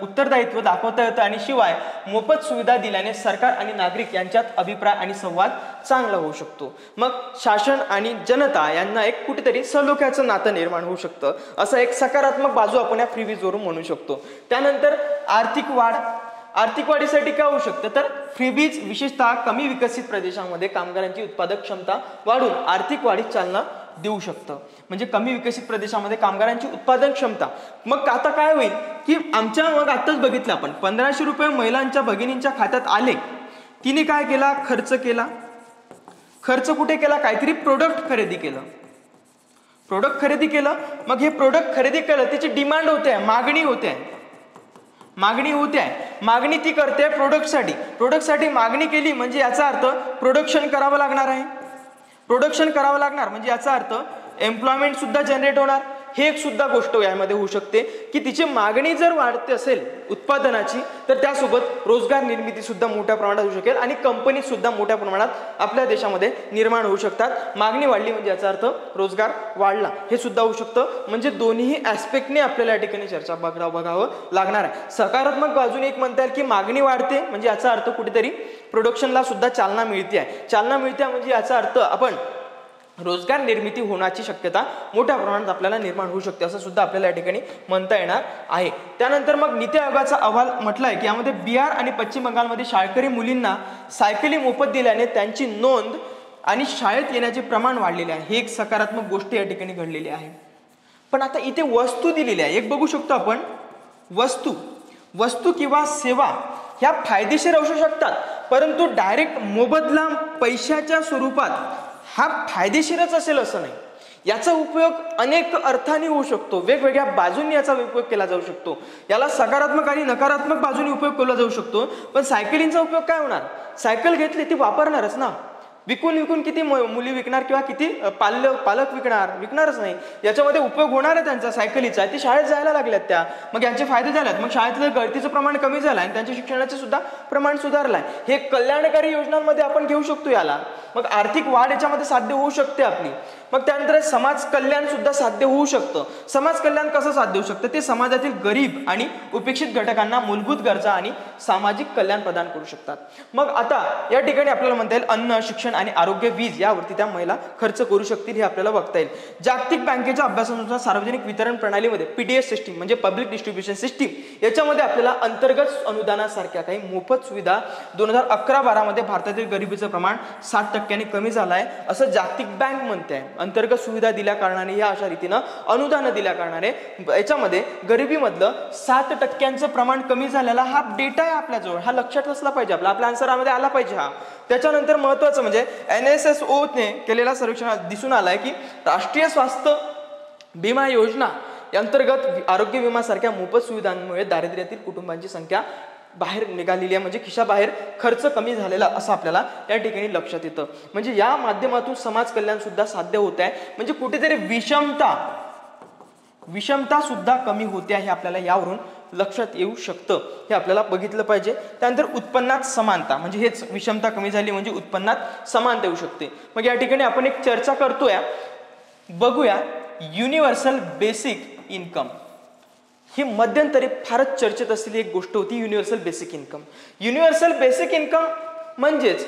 उत्तरदायित्व दाखवता येतं आणि शिवाय मोफत सुविधा दिल्याने सरकार आणि नागरिक यांच्यात अभिप्राय आणि संवाद चांगला होऊ शकतो. मग शासन आणि जनता यांना एक कुठेतरी सलोख्याचं नातं निर्माण होऊ शकतं. असं एक सकारात्मक बाजू आपण या फ्रीबीजवरून म्हणू शकतो. त्यानंतर आर्थिक वाढ. आर्थिक वाढीसाठी काय होऊ शकतं, तर फ्रीबीज विशेषतः कमी विकसित प्रदेशांमध्ये कामगारांची उत्पादक क्षमता वाढून आर्थिक वाढीस चालना देऊ शकतं. म्हणजे कमी विकसित प्रदेशामध्ये कामगारांची उत्पादन क्षमता. मग आता काय होईल की मग आताच बघितलं आपण 1500 रुपये महिलांच्या भगिनींच्या खात्यात आले, तिने काय केला, खर्च केला. खर्च कुठे केला, काहीतरी प्रोडक्ट खरेदी केलं. प्रोडक्ट खरेदी केलं, मग हे प्रोडक्ट खरेदी केलं, त्याची डिमांड होते, मागणी होते, मागणी ती करते प्रोडक्टसाठी मागणी केली, म्हणजे याचा अर्थ प्रोडक्शन करावं लागणार आहे. प्रोडक्शन करावं लागणार म्हणजे याचा अर्थ एम्प्लॉयमेंट सुद्धा जनरेट होणार. हे एक सुद्धा गोष्ट यामध्ये होऊ शकते की तिची मागणी जर वाढते असेल उत्पादनाची, तर त्यासोबत रोजगार निर्मिती सुद्धा मोठ्या प्रमाणात होऊ शकेल आणि कंपनी सुद्धा मोठ्या प्रमाणात आपल्या देशामध्ये निर्माण होऊ शकतात. मागणी वाढली म्हणजे याचा अर्थ रोजगार वाढला, हे सुद्धा होऊ शकतं. म्हणजे दोन्ही ऍस्पेक्टने आपल्याला या ठिकाणी चर्चा बघावं लागणार आहे. सकारात्मक बाजूने एक म्हणता येईल की मागणी वाढते म्हणजे याचा अर्थ कुठेतरी प्रोडक्शनला सुद्धा चालना मिळते म्हणजे याचा अर्थ आपण रोजगार निर्मिती होण्याची शक्यता मोठ्या प्रमाणात आपल्याला निर्माण होऊ शकते, असं सुद्धा आपल्याला या ठिकाणी म्हणता येणार आहे. त्यानंतर मग नीती आयोगाचा अहवाल म्हटलाय की यामध्ये बिहार आणि पश्चिम बंगालमध्ये शाळकरी मुलींना सायकली मोफत दिल्याने त्यांची नोंद आणि शाळेत येण्याचे प्रमाण वाढलेले आहे. ही एक सकारात्मक गोष्ट या ठिकाणी घडलेली आहे. पण आता इथे वस्तू दिलेली आहे, एक बघू शकतो आपण, वस्तू किंवा सेवा ह्या फायदेशीर असू शकतात, परंतु डायरेक्ट मोबदला पैशाच्या स्वरूपात हा फायदेशीरच असेल असं नाही. याचा उपयोग अनेक अर्थाने होऊ शकतो, वेगवेगळ्या बाजूंनी याचा उपयोग केला जाऊ शकतो. याला सकारात्मक आणि नकारात्मक बाजूने उपयोग केला जाऊ शकतो. पण सायकलिंगचा उपयोग काय होणार, सायकल घेतली ती वापरणारच ना, विकून किती मुली विकणार किंवा किती पालक विकणारच नाही. याच्यामध्ये उपयोग होणार आहे त्यांचा सायकलीचा, ती शाळेत जायला लागल्यात त्या, मग यांचे फायदे झालेत. मग शाळेतलं गळतीचं प्रमाण कमी झालं आणि त्यांच्या शिक्षणाचे सुद्धा प्रमाण सुधारलंय. हे कल्याणकारी योजनांमध्ये आपण घेऊ शकतो याला. मग आर्थिक वाढ याच्यामध्ये साध्य होऊ शकते आपली. मग त्यानंतर समाज कल्याण सुद्धा साध्य होऊ शकतं. समाज कल्याण कसं साध्य होऊ शकतं? ते समाजातील गरीब आणि उपेक्षित घटकांना मूलभूत गरजा आणि सामाजिक कल्याण प्रदान करू शकतात. मग आता या ठिकाणी आपल्याला म्हणता येईल अन्न, शिक्षण आणि आरोग्य, वीज यावरती त्या महिला खर्च करू शकतील हे आपल्याला बघता येईल. जागतिक बँकेच्या अभ्यासानुसार सार्वजनिक वितरण प्रणालीमध्ये पीडीएस सिस्टीम म्हणजे पब्लिक डिस्ट्रीब्युशन सिस्टीम याच्यामध्ये आपल्याला अंतर्गत अनुदानासारख्या काही मोफत सुविधा 2011-12 मध्ये भारतातील गरिबीचं प्रमाण 60% कमी झालं आहे असं जागतिक बँक म्हणते आहे. अंतर्गत सुविधा दिल्या कारणाने या अशा रीतीनं अनुदान दिल्या कारणाने याच्यामध्ये गरिबीमधलं 60% प्रमाण कमी झालेला हा डेटा आहे आपल्याजवळ. हा लक्षात असला पाहिजे, आपल्या आन्सरमध्ये आला पाहिजे हा. त्याच्यानंतर महत्वाचं म्हणजे NSSO ने केलेल्या सर्वेक्षणात दिसून आलाय की राष्ट्रीय स्वास्थ्य विमा योजना अंतर्गत आरोग्य विमा सारख्या मोफत सुविधांमुळे दारिद्र्यातील कुटुंबांची संख्या बाहेर निघालेली आहे, म्हणजे खिशाबाहेर खर्च कमी झालेला असं आपल्याला या ठिकाणी लक्षात येतं. म्हणजे या माध्यमातून समाज कल्याण सुद्धा साध्य होत आहे. म्हणजे कुठेतरी विषमता सुद्धा कमी होते आहे, आपल्याला यावरून लक्षात येऊ शकतं. हे आपल्याला बघितलं पाहिजे. त्यानंतर उत्पन्नात समानता, म्हणजे हेच विषमता कमी झाली म्हणजे उत्पन्नात समानता येऊ शकते. मग या ठिकाणी आपण एक चर्चा करतोय, बघूया युनिव्हर्सल बेसिक इन्कम. ही मध्यंतरी फारच चर्चेत असलेली एक गोष्ट होती, universal basic income. Universal basic income म्हणजेच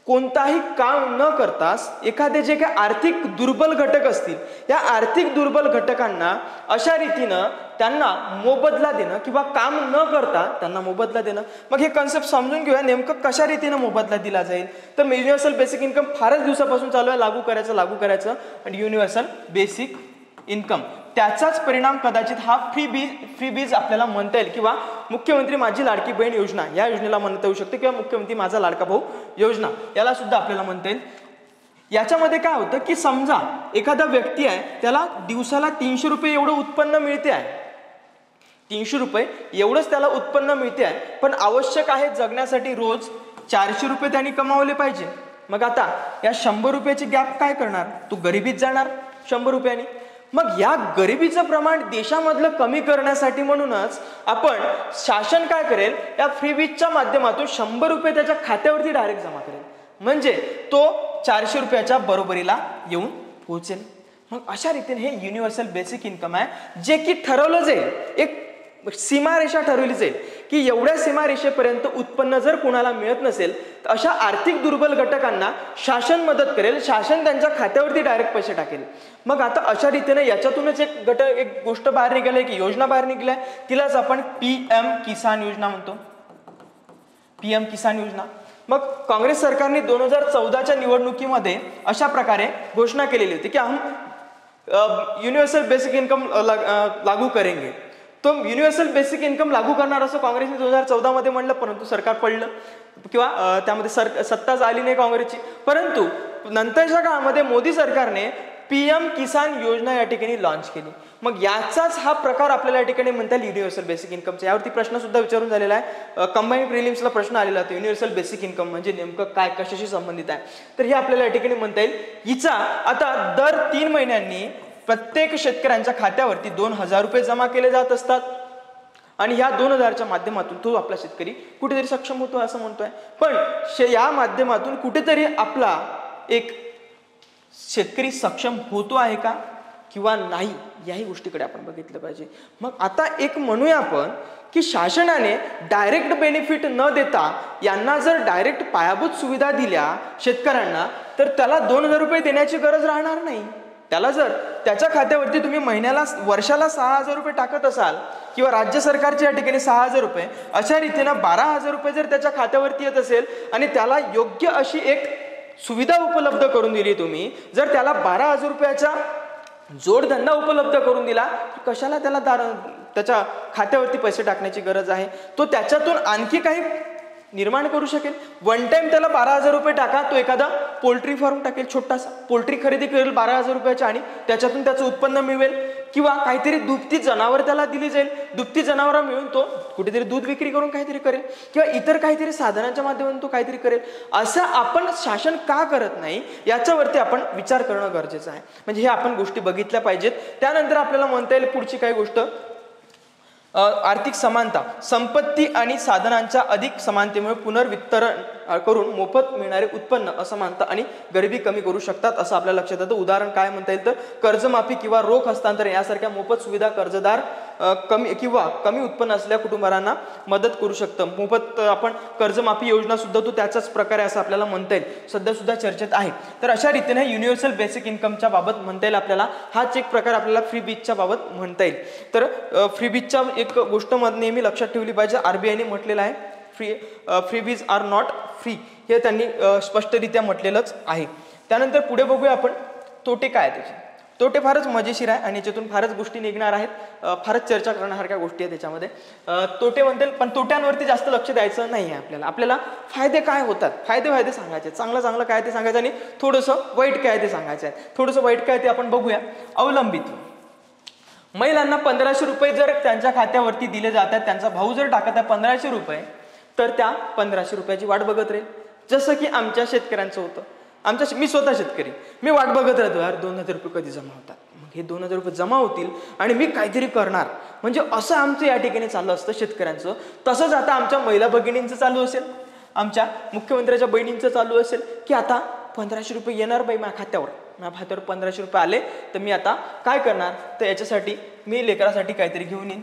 कोणताही काम न करताच एखादे जे काही आर्थिक दुर्बल घटक असतील या आर्थिक दुर्बल घटकांना अशा रीतीनं त्यांना मोबदला देणं किंवा काम न करता त्यांना मोबदला देणं. मग हे कन्सेप्ट समजून घेऊया नेमकं कशा रीतीनं मोबदला दिला जाईल. तर युनिव्हर्सल बेसिक इन्कम फारच दिवसापासून चालू आहे, लागू करायचं आणि युनिव्हर्सल बेसिक इन्कम त्याचाच परिणाम कदाचित हा फ्री बीज आपल्याला म्हणता येईल किंवा मुख्यमंत्री माझी लाडकी बहीण योजना या योजनेला म्हणता येऊ शकते किंवा मुख्यमंत्री माझा लाडका भाऊ योजना याला सुद्धा आपल्याला म्हणता येईल. याच्यामध्ये काय होतं की समजा एखादा व्यक्ती आहे, त्याला दिवसाला 300 रुपये एवढं उत्पन्न मिळते आहे, 300 रुपये एवढंच त्याला उत्पन्न मिळते आहे, पण आवश्यक आहे जगण्यासाठी रोज 400 रुपये त्यांनी कमावले पाहिजे. मग आता या 100 रुपयाची गॅप काय करणार? तो गरिबीत जाणार 100 रुपयांनी. मग या गरिबीचं प्रमाण देशामधलं कमी करण्यासाठी म्हणूनच आपण शासन काय करेल, या फ्रीबीजच्या माध्यमातून 100 रुपये त्याच्या खात्यावरती डायरेक्ट जमा करेल, म्हणजे तो 400 रुपयाच्या बरोबरीला येऊन पोहोचेल. मग अशा रीतीने हे युनिव्हर्सल बेसिक इन्कम आहे, जे की ठरवलं जाईल, एक सीमारेषा ठरवली जाईल की एवढ्या सीमारेषेपर्यंत उत्पन्न जर कोणाला मिळत नसेल तर अशा आर्थिक दुर्बल घटकांना शासन मदत करेल, शासन त्यांच्या खात्यावरती डायरेक्ट पैसे टाकेल. मग आता अशा रीतीने याच्यातूनच एक गोष्ट बाहेर निघाली की योजना बाहेर निघली आहे, तिलाच आपण PM किसान योजना म्हणतो. PM किसान योजना. मग काँग्रेस सरकारने 2014च्या निवडणुकीमध्ये अशा प्रकारे घोषणा केलेली होती की हम युनिव्हर्सल बेसिक इन्कम लागू करेंगे. तो युनिव्हर्सल बेसिक इन्कम लागू करणार असं काँग्रेसने 2014 मध्ये म्हणलं, परंतु सरकार पडलं किंवा त्यामध्ये सत्ताच आली नाही काँग्रेसची. परंतु नंतरच्या काळामध्ये मोदी सरकारने PM किसान योजना या ठिकाणी लॉन्च केली. मग याचाच हा प्रकार आपल्याला या ठिकाणी म्हणता येईल युनिव्हर्सल बेसिक इन्कमचा. यावरती प्रश्न सुद्धा विचारून झालेला आहे, कंबाईन प्रिलिम्सला प्रश्न आलेला होता, युनिव्हर्सल बेसिक इन्कम म्हणजे नेमकं काय, कशाशी संबंधित आहे. तर हे आपल्याला या ठिकाणी म्हणता येईल. हिचा आता दर 3 महिन्यांनी प्रत्येक शेतकऱ्यांच्या खात्यावरती 2000 रुपये जमा केले जात असतात आणि ह्या 2000च्या माध्यमातून तो आपला शेतकरी कुठेतरी सक्षम होतो असं म्हणतोय. पण या माध्यमातून कुठेतरी आपला एक शेतकरी सक्षम होतो आहे का किंवा नाही, याही गोष्टीकडे आपण बघितलं पाहिजे. मग आता एक म्हणूया आपण की शासनाने डायरेक्ट बेनिफिट न देता यांना जर डायरेक्ट पायाभूत सुविधा दिल्या शेतकऱ्यांना तर त्याला 2000 रुपये देण्याची गरज राहणार नाही. त्याला जर त्याच्या खात्यावरती तुम्ही वर्षाला 6000 रुपये टाकत असाल किंवा राज्य सरकारच्या या ठिकाणी 6000 रुपये, अशा रीतीनं 12000 रुपये जर त्याच्या खात्यावरती येत असेल आणि त्याला योग्य अशी एक सुविधा उपलब्ध करून दिली तुम्ही, जर त्याला 12000 रुपयाचा जोडधंदा उपलब्ध करून दिला, कशाला त्याला त्याच्या खात्यावरती पैसे टाकण्याची गरज आहे? तो त्याच्यातून आणखी काही निर्माण करू शकेल. वन टाइम त्याला 12000 रुपये टाका, तो एखादा पोल्ट्री फार्म टाकेल, छोटासा पोल्ट्री खरेदी करेल 12000 रुपयाच्या आणि त्याच्यातून त्याचं उत्पन्न मिळेल. किंवा काहीतरी दुभती जनावर त्याला दिली जाईल, दुभती जनावर मिळून तो कुठेतरी दूध विक्री करून काहीतरी करेल किंवा इतर काहीतरी साधनांच्या माध्यमातून तो काहीतरी करेल. असं आपण शासन का करत नाही याच्यावरती आपण विचार करणं गरजेचं आहे. म्हणजे हे आपण गोष्टी बघितल्या पाहिजेत. त्यानंतर आपल्याला म्हणता येईल पुढची काही गोष्ट आर्थिक समानता, संपत्ती आणि साधनांच्या अधिक समानतेमुळे पुनर्वितरण करून मोफत मिळणारे उत्पन्न, असमानता आणि गरिबी कमी करू शकतात असं आपल्या लक्षात येतं. उदाहरण काय म्हणता येईल तर कर्जमाफी किंवा रोख हस्तांतरण यासारख्या मोफत सुविधा कर्जदार कमी उत्पन्न असलेल्या कुटुंबांना मदत करू शकतं. मोफत आपण कर्जमाफी योजना सुद्धा तो त्याचाच प्रकार आहे असं आपल्याला म्हणता येईल, सध्या सुद्धा चर्चेत आहे. तर अशा रीतीने युनिव्हर्सल बेसिक इन्कमच्या बाबत म्हणता येईल आपल्याला. हाच एक प्रकार आपल्याला फ्री बीजच्या बाबत म्हणता येईल. तर फ्री बीजच्या एक गोष्ट नेहमी लक्षात ठेवली पाहिजे, आरबीआयने म्हटलेलं आहे free bees are not free, हे त्यांनी स्पष्टरित्या म्हटलेलंच आहे. त्यानंतर पुढे बघूया आपण तोटे काय त्याचे. तोटे फारच मजेशीर आहे आणि याच्यातून फारच गोष्टी निघणार आहेत, फारच चर्चा करण्यासारख्या गोष्टी आहेत त्याच्यामध्ये. तोटे म्हणतील पण तोट्यांवरती जास्त लक्ष द्यायचं नाही आहे आपल्याला फायदे काय होतात, फायदे सांगायचे, चांगलं काय ते सांगायचं आणि थोडंसं वाईट काय ते सांगायचं आहे. थोडंसं वाईट काय ते आपण बघूया. अवलंबित्व. महिलांना 1500 रुपये जर त्यांच्या खात्यावरती दिले जातात, त्यांचा भाऊ जर टाकत आहे 1500 रुपये, तर त्या 1500 रुपयाची वाट बघत राहील. जसं की आमच्या शेतकऱ्यांचं होतं. मी स्वतः शेतकरी, मी वाट बघत राहतो यार 2000 रुपये कधी जमा होतात, मग हे 2000 रुपये जमा होतील आणि मी काहीतरी करणार, म्हणजे असं आमचं या ठिकाणी चाललं असतं शेतकऱ्यांचं. तसंच आता आमच्या महिला भगिनींचं चालू असेल, आमच्या मुख्यमंत्र्याच्या बहिणींचं चालू असेल की आता 1500 रुपये येणार बाई माझ्या खात्यावर 1500 रुपये आले तर मी आता काय करणार, तर याच्यासाठी मी लेकरासाठी काहीतरी घेऊन येईन,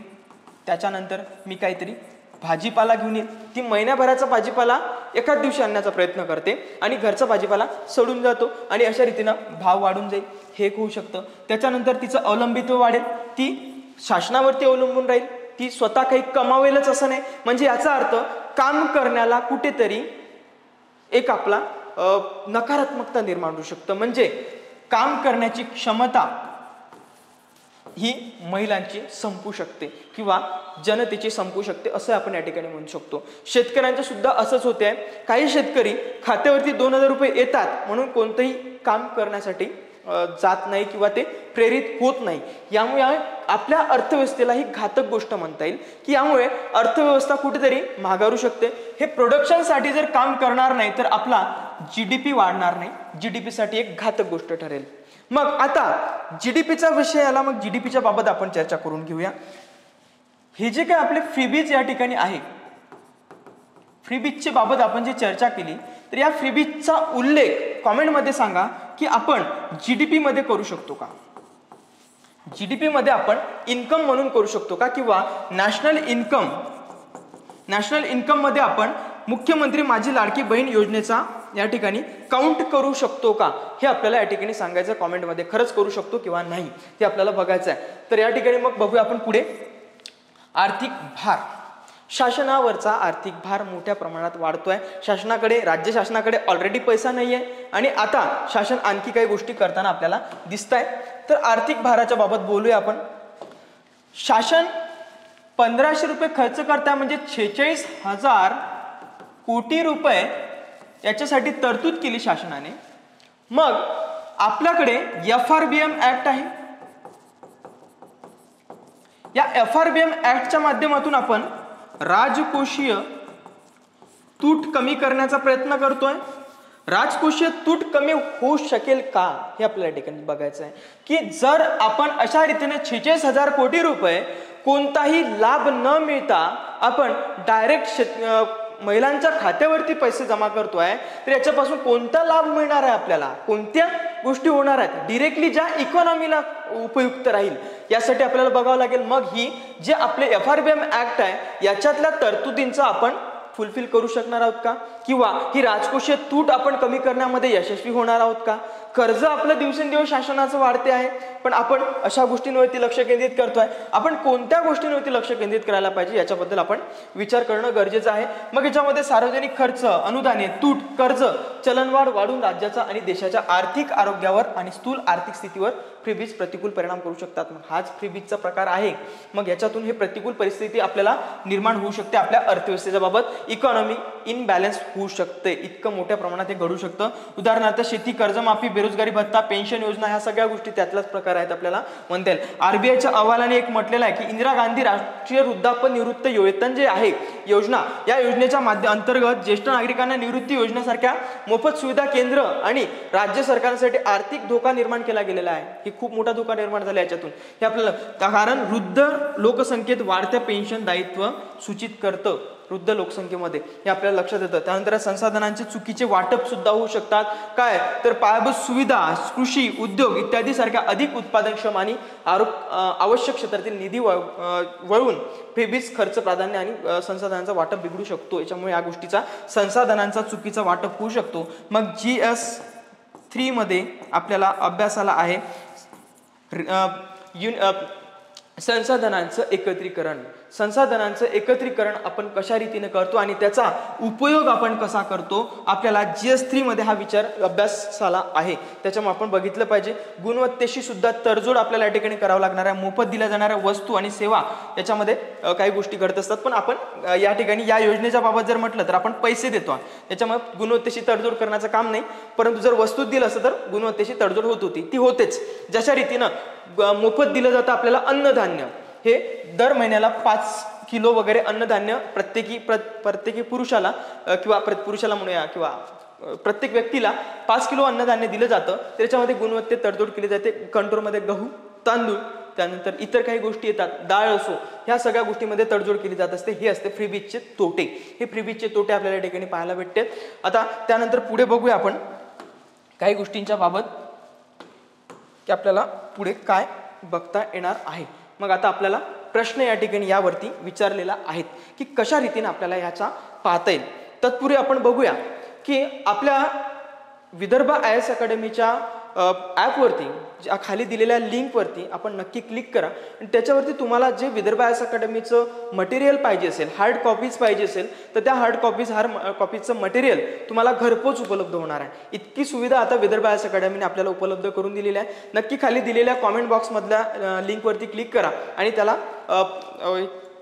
त्याच्यानंतर मी काहीतरी भाजीपाला घेऊन येईल. ती महिन्याभराचा भाजीपाला एकाच दिवशी आणण्याचा प्रयत्न करते आणि घरचा भाजीपाला सोडून जातो आणि अशा रीतीनं भाव वाढून जाईल, हे एक होऊ शकतं. त्याच्यानंतर तिचं अवलंबित्व वाढेल, ती शासनावरती अवलंबून राहील, ती स्वतः काही कमावेलच असं नाही. म्हणजे याचा अर्थ काम करण्याला कुठेतरी एक आपला नकारात्मकता निर्माण होऊ शकतं. म्हणजे काम करण्याची क्षमता ही महिलांची संपू शकते किंवा जनतेची संपू शकते असं आपण या ठिकाणी म्हणू शकतो. शेतकऱ्यांचं सुद्धा असंच होते आहे. काही शेतकरी खात्यावरती 2000 रुपये येतात म्हणून कोणतंही काम करण्यासाठी जात नाही किंवा ते प्रेरित होत नाही. यामुळे आपल्या अर्थव्यवस्थेला ही घातक गोष्ट म्हणता येईल की यामुळे अर्थव्यवस्था कुठेतरी माघारू शकते. हे प्रोडक्शनसाठी जर काम करणार नाही तर आपला GDP वाढणार नाही, GDP साठी एक घातक गोष्ट ठरेल. मग आता GDPचा विषय आला, मग GDPच्या बाबत आपण चर्चा करून घेऊया. हे जे काय आपले फ्रीबीज या ठिकाणी आहे, फ्रीबीजच्या बाबत आपण जी चर्चा केली, तर या फ्रीबीजचा उल्लेख कॉमेंटमध्ये सांगा की आपण GDP मध्ये करू शकतो का, GDP मध्ये आपण इन्कम म्हणून करू शकतो का, किंवा नॅशनल इन्कम मध्ये आपण मुख्यमंत्री माझी लाडकी बहीण योजनेचा या ठिकाणी काउंट करू शकतो का, हे आपल्याला या ठिकाणी सांगायचं कॉमेंटमध्ये. खरंच करू शकतो किंवा नाही ते आपल्याला बघायचं आहे. तर या ठिकाणी मग बघूया आपण पुढे. आर्थिक भार. शासनावरचा आर्थिक भार मोठ्या प्रमाणात वाढतोय. राज्य शासनाकडे ऑलरेडी पैसा नाहीये आणि आता शासन आणखी काही गोष्टी करताना आपल्याला दिसत आहे. तर आर्थिक भाराच्या बाबत बोलूया आपण. शासन 1500 रुपये खर्च करताय म्हणजे 46,000 कोटी रुपये याच्यासाठी तरतूद केली शासनाने. मग आपल्याकडे FRBM ऍक्ट आहे. या FRBM ऍक्टच्या माध्यमातून आपण राजकोषीय तूट कमी करण्याचा प्रयत्न करतोय. राजकोषीय तूट कमी होऊ शकेल का हे आपल्याला या ठिकाणी बघायचं आहे की जर आपण अशा रीतीने 46,000 कोटी रुपये कोणताही लाभ न मिळता आपण डायरेक्ट महिलांच्या खात्यावरती पैसे जमा करतोय, तर याच्यापासून कोणता लाभ मिळणार आहे आपल्याला, कोणत्या गोष्टी होणार आहेत डिरेक्टली ज्या इकॉनॉमीला उपयुक्त राहील, यासाठी आपल्याला बघावं लागेल. मग ही जे आपले FRBM ऍक्ट आहे याच्यातल्या तरतुदींचा आपण फुलफिल करू शकणार आहोत का, किंवा ही राजकोषीय तूट आपण कमी करण्यामध्ये यशस्वी होणार आहोत का. कर्ज आपलं दिवसेंदिवस शासनाचं वाढते आहे पण आपण अशा गोष्टींवरती लक्ष केंद्रित करतोय. आपण कोणत्या गोष्टींवरती लक्ष केंद्रित करायला पाहिजे याच्याबद्दल आपण विचार करणं गरजेचं आहे. मग याच्यामध्ये सार्वजनिक खर्च, अनुदाने, तूट, कर्ज, चलनवाढ वाढून राज्याचा आणि देशाच्या आर्थिक आरोग्यावर आणि स्थूल आर्थिक स्थितीवर फ्रीबीज प्रतिकूल परिणाम करू शकतात. मग हाच फ्रीबीजचा प्रकार आहे. मग याच्यातून हे प्रतिकूल परिस्थिती आपल्याला निर्माण होऊ शकते आपल्या अर्थव्यवस्थेच्या बाबत. इकॉनॉमी इनबॅलन्स होऊ शकते, इतकं मोठ्या प्रमाणात हे घडू शकतं. उदाहरणार्थ शेती कर्जमाफी, बेरोजगारी भत्ता, पेन्शन योजना, ह्या सगळ्या गोष्टी त्यातलाच प्रकार आहेत आपल्याला म्हणता येईल. आरबीआयच्या अहवालाने एक म्हटलेलं आहे की इंदिरा गांधी राष्ट्रीय वृद्धापन निवृत्ती वेतन जे आहे योजना, या योजनेच्या अंतर्गत ज्येष्ठ नागरिकांना निवृत्ती योजनेसारख्या मोफत सुविधा केंद्र आणि राज्य सरकारसाठी आर्थिक धोका निर्माण केला गेलेला आहे. ही खूप मोठा धोका निर्माण झाला याच्यातून. हे आपल्याला कारण वृद्ध लोकसंख्येत वाढत्या पेन्शन दायित्व सूचित करतं वृद्ध लोकसंख्येमध्ये, हे आपल्याला लक्षात येतं. त्यानंतर संसाधनांचे चुकीचे वाटप सुद्धा होऊ शकतात. काय तर पायाभूत सुविधा, कृषी, उद्योग इत्यादी सारख्या अधिक उत्पादनक्षम आणि आवश्यक क्षेत्रातील निधी वळून फेबीज खर्च प्राधान्य आणि संसाधनांचा वाटप बिघडू शकतो. याच्यामुळे या गोष्टीचा संसाधनांचा चुकीचा वाटप होऊ शकतो. मग GS3 मध्ये आपल्याला अभ्यासाला आहे संसाधनांचं एकत्रीकरण. संसाधनांचं एकत्रीकरण आपण कशा रीतीने करतो आणि त्याचा उपयोग आपण कसा करतो, आपल्याला GS3 मध्ये हा विचार अभ्यासाला आहे. त्याच्यामुळे आपण बघितलं पाहिजे. गुणवत्तेशी सुद्धा तडजोड आपल्याला या ठिकाणी करावं लागणार आहे. मोफत दिल्या जाणाऱ्या वस्तू आणि सेवा याच्यामध्ये काही गोष्टी घडत असतात, पण आपण या ठिकाणी या योजनेच्या बाबत जर म्हटलं तर आपण पैसे देतो, त्याच्यामुळे गुणवत्तेशी तडजोड करण्याचं काम नाही. परंतु जर वस्तू दिलं असतं तर गुणवत्तेशी तडजोड होत होती, ती होतेच. जशा रीतीनं मोफत दिलं जातं आपल्याला अन्नधान्य, हे दर महिन्याला 5 किलो वगैरे अन्नधान्य प्रत्येकी पुरुषाला किंवा पुरुषाला म्हणूया किंवा प्रत्येक व्यक्तीला 5 किलो अन्नधान्य दिलं जातं. त्याच्यामध्ये गुणवत्तेत तडजोड केली जाते. कंट्रोलमध्ये गहू, तांदूळ, त्यानंतर इतर काही गोष्टी येतात, डाळ असो, ह्या सगळ्या गोष्टींमध्ये तडजोड केली जात असते. हे असते फ्रीबीजचे तोटे. हे फ्रीबीजचे तोटे आपल्याला या ठिकाणी पाहायला भेटतात. आता त्यानंतर पुढे बघूया आपण काही गोष्टींच्या बाबत की आपल्याला पुढे काय बघता येणार आहे. मग आता आपल्याला प्रश्न या ठिकाणी यावरती विचारलेला आहेत की कशा रीतीने आपल्याला ह्याचा पाहता येईल. तत्पूर्वी आपण बघूया की आपल्या विदर्भ IAS अकॅडमीच्या ॲपवरती खाली दिलेल्या लिंकवरती आपण नक्की क्लिक करा आणि त्याच्यावरती तुम्हाला जे विदर्भ IAS अकॅडमीचं मटेरियल पाहिजे असेल, हार्ड कॉपीज पाहिजे असेल तर त्या हार्ड कॉपीजचं मटेरियल तुम्हाला घरपोच उपलब्ध होणार आहे. इतकी सुविधा आता विदर्भ IAS अकॅडमीने आपल्याला उपलब्ध करून दिलेली आहे. नक्की खाली दिलेल्या कॉमेंट बॉक्समधल्या लिंकवरती क्लिक करा आणि त्याला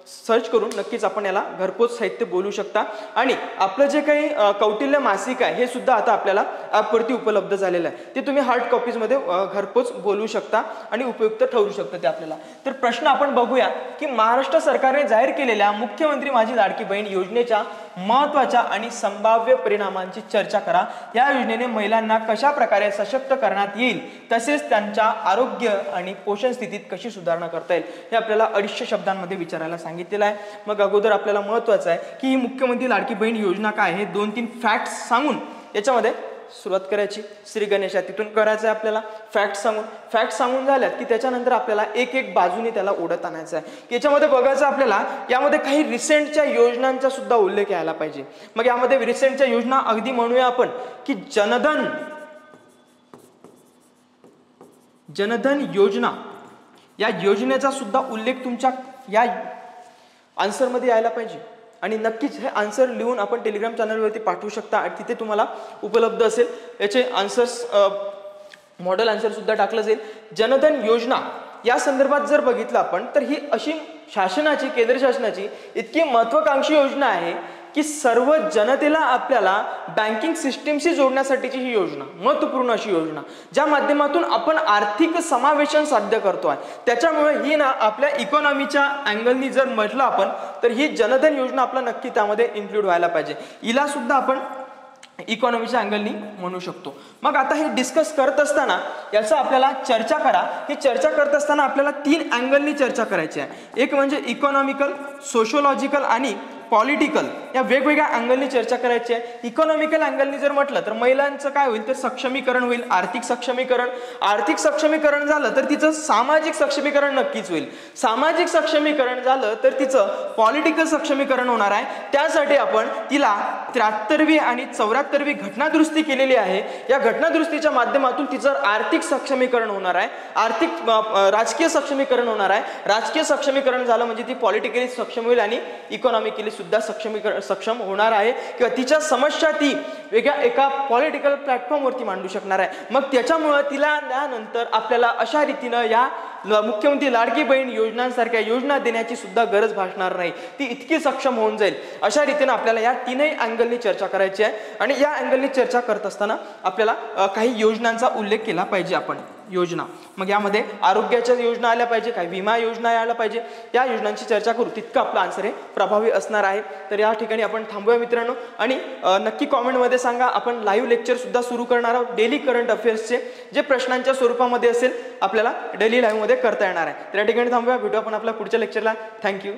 सर्च करून नक्कीच आपण याला घरपोच साहित्य बोलू शकता. आणि आपलं जे काही कौटिल्य मासिक आहे हे सुद्धा आता आपल्याला ॲपवरती उपलब्ध झालेलं आहे. ते तुम्ही हार्ड कॉपीजमध्ये घरपोच बोलू शकता आणि उपयुक्त ठरू शकतं ते आपल्याला. तर प्रश्न आपण बघूया की महाराष्ट्र सरकारने जाहीर केलेल्या मुख्यमंत्री माझी लाडकी बहीण योजनेच्या महत्त्वाच्या आणि संभाव्य परिणामांची चर्चा करा. या योजनेने महिलांना कशा प्रकारे सशक्त करण्यात येईल, तसेच त्यांच्या आरोग्य आणि पोषण स्थितीत कशी सुधारणा करता येईल, हे आपल्याला 250 शब्दांमध्ये विचारायला सांगितलेलं आहे. मग अगोदर आपल्याला महत्त्वाचं आहे की ही मुख्यमंत्री लाडकी बहीण योजना काय आहे, 2-3 फॅक्ट्स सांगून याच्यामध्ये सुरुवात करायची. श्री गणेश तिथून करायचं आहे आपल्याला. फॅक्ट सांगून झाल्यात की त्याच्यानंतर आपल्याला एक बाजूने त्याला ओढत आणायचं आहे. याच्यामध्ये बघायचं आपल्याला यामध्ये काही रिसेंटच्या योजनांचा सुद्धा उल्लेख यायला पाहिजे. मग यामध्ये रिसेंटच्या योजना अगदी म्हणूया आपण की जनधन योजना, या योजनेचा सुद्धा उल्लेख तुमच्या या आन्सरमध्ये यायला पाहिजे. आणि नक्कीच हे आन्सर लिहून आपण टेलिग्राम चॅनलवरती पाठवू शकता आणि तिथे तुम्हाला उपलब्ध असेल याचे आन्सर्स, मॉडेल आन्सर सुद्धा टाकलं जाईल. जनधन योजना या संदर्भात जर बघितलं आपण तर ही अशी शासनाची, केंद्र शासनाची इतकी महत्वाकांक्षी योजना आहे की सर्व जनतेला आपल्याला बँकिंग सिस्टीमशी जोडण्यासाठीची ही योजना, महत्त्वपूर्ण अशी योजना, ज्या माध्यमातून आपण आर्थिक समावेशन साध्य करतोय. त्याच्यामुळे ही ना आपल्या इकॉनॉमीच्या अँगलनी जर म्हटलं आपण तर ही जनधन योजना आपला नक्की त्यामध्ये इन्क्लूड व्हायला पाहिजे. हिला सुद्धा आपण इकॉनॉमीच्या अँगलनी म्हणू शकतो. मग आता हे डिस्कस करत असताना याचा आपल्याला चर्चा करा. ही चर्चा करत असताना आपल्याला 3 अँगलनी चर्चा करायची आहे. एक म्हणजे इकॉनॉमिकल, सोशोलॉजिकल आणि पॉलिटिकल, या वेगवेगळ्या अँगलनी चर्चा करायची आहे. इकॉनॉमिकल अँगलनी जर म्हटलं तर महिलांचं काय होईल तर सक्षमीकरण होईल, आर्थिक सक्षमीकरण झालं तर तिचं सामाजिक सक्षमीकरण नक्कीच होईल. सामाजिक सक्षमीकरण झालं तर तिचं पॉलिटिकल सक्षमीकरण होणार आहे. त्यासाठी आपण तिला 73वी आणि 74वी घटनादुरुस्ती केलेली आहे. या घटनादुरुस्तीच्या माध्यमातून तिचं आर्थिक सक्षमीकरण होणार आहे, राजकीय सक्षमीकरण होणार आहे. राजकीय सक्षमीकरण झालं म्हणजे ती पॉलिटिकली सक्षम होईल आणि इकॉनॉमिकली सुद्धा सक्षम होणार आहे किंवा तिच्या समस्या ती वेगळ्या एका पॉलिटिकल प्लॅटफॉर्मवरती मांडू शकणार आहे. मग त्याच्यामुळं तिला त्यानंतर आपल्याला अशा रीतीनं या मुख्यमंत्री लाडकी बहीण योजनांसारख्या योजना देण्याची सुद्धा गरज भासणार नाही. ती इतकी सक्षम होऊन जाईल. अशा रीतीनं आपल्याला या तीनही अँगलनी चर्चा करायची आहे आणि या अँगलनी चर्चा करत असताना आपल्याला काही योजनांचा उल्लेख केला पाहिजे. आपण योजना मग यामध्ये आरोग्याच्या योजना आल्या पाहिजे, काही विमा योजना आल्या पाहिजे, त्या योजनांची चर्चा करू तितकं आपलं आन्सर हे प्रभावी असणार आहे. तर या ठिकाणी आपण थांबूया मित्रांनो आणि नक्की कॉमेंटमध्ये सांगा. आपण लाईव्ह लेक्चर सुद्धा सुरू करणार आहोत डेली करंट अफेअर्सचे, जे प्रश्नांच्या स्वरूपामध्ये असेल आपल्याला डेली लाईव्ह मध्ये करता येणार आहे. तर या ठिकाणी थांबूया, भेटू आपण आपल्या पुढच्या लेक्चरला. थँक्यू.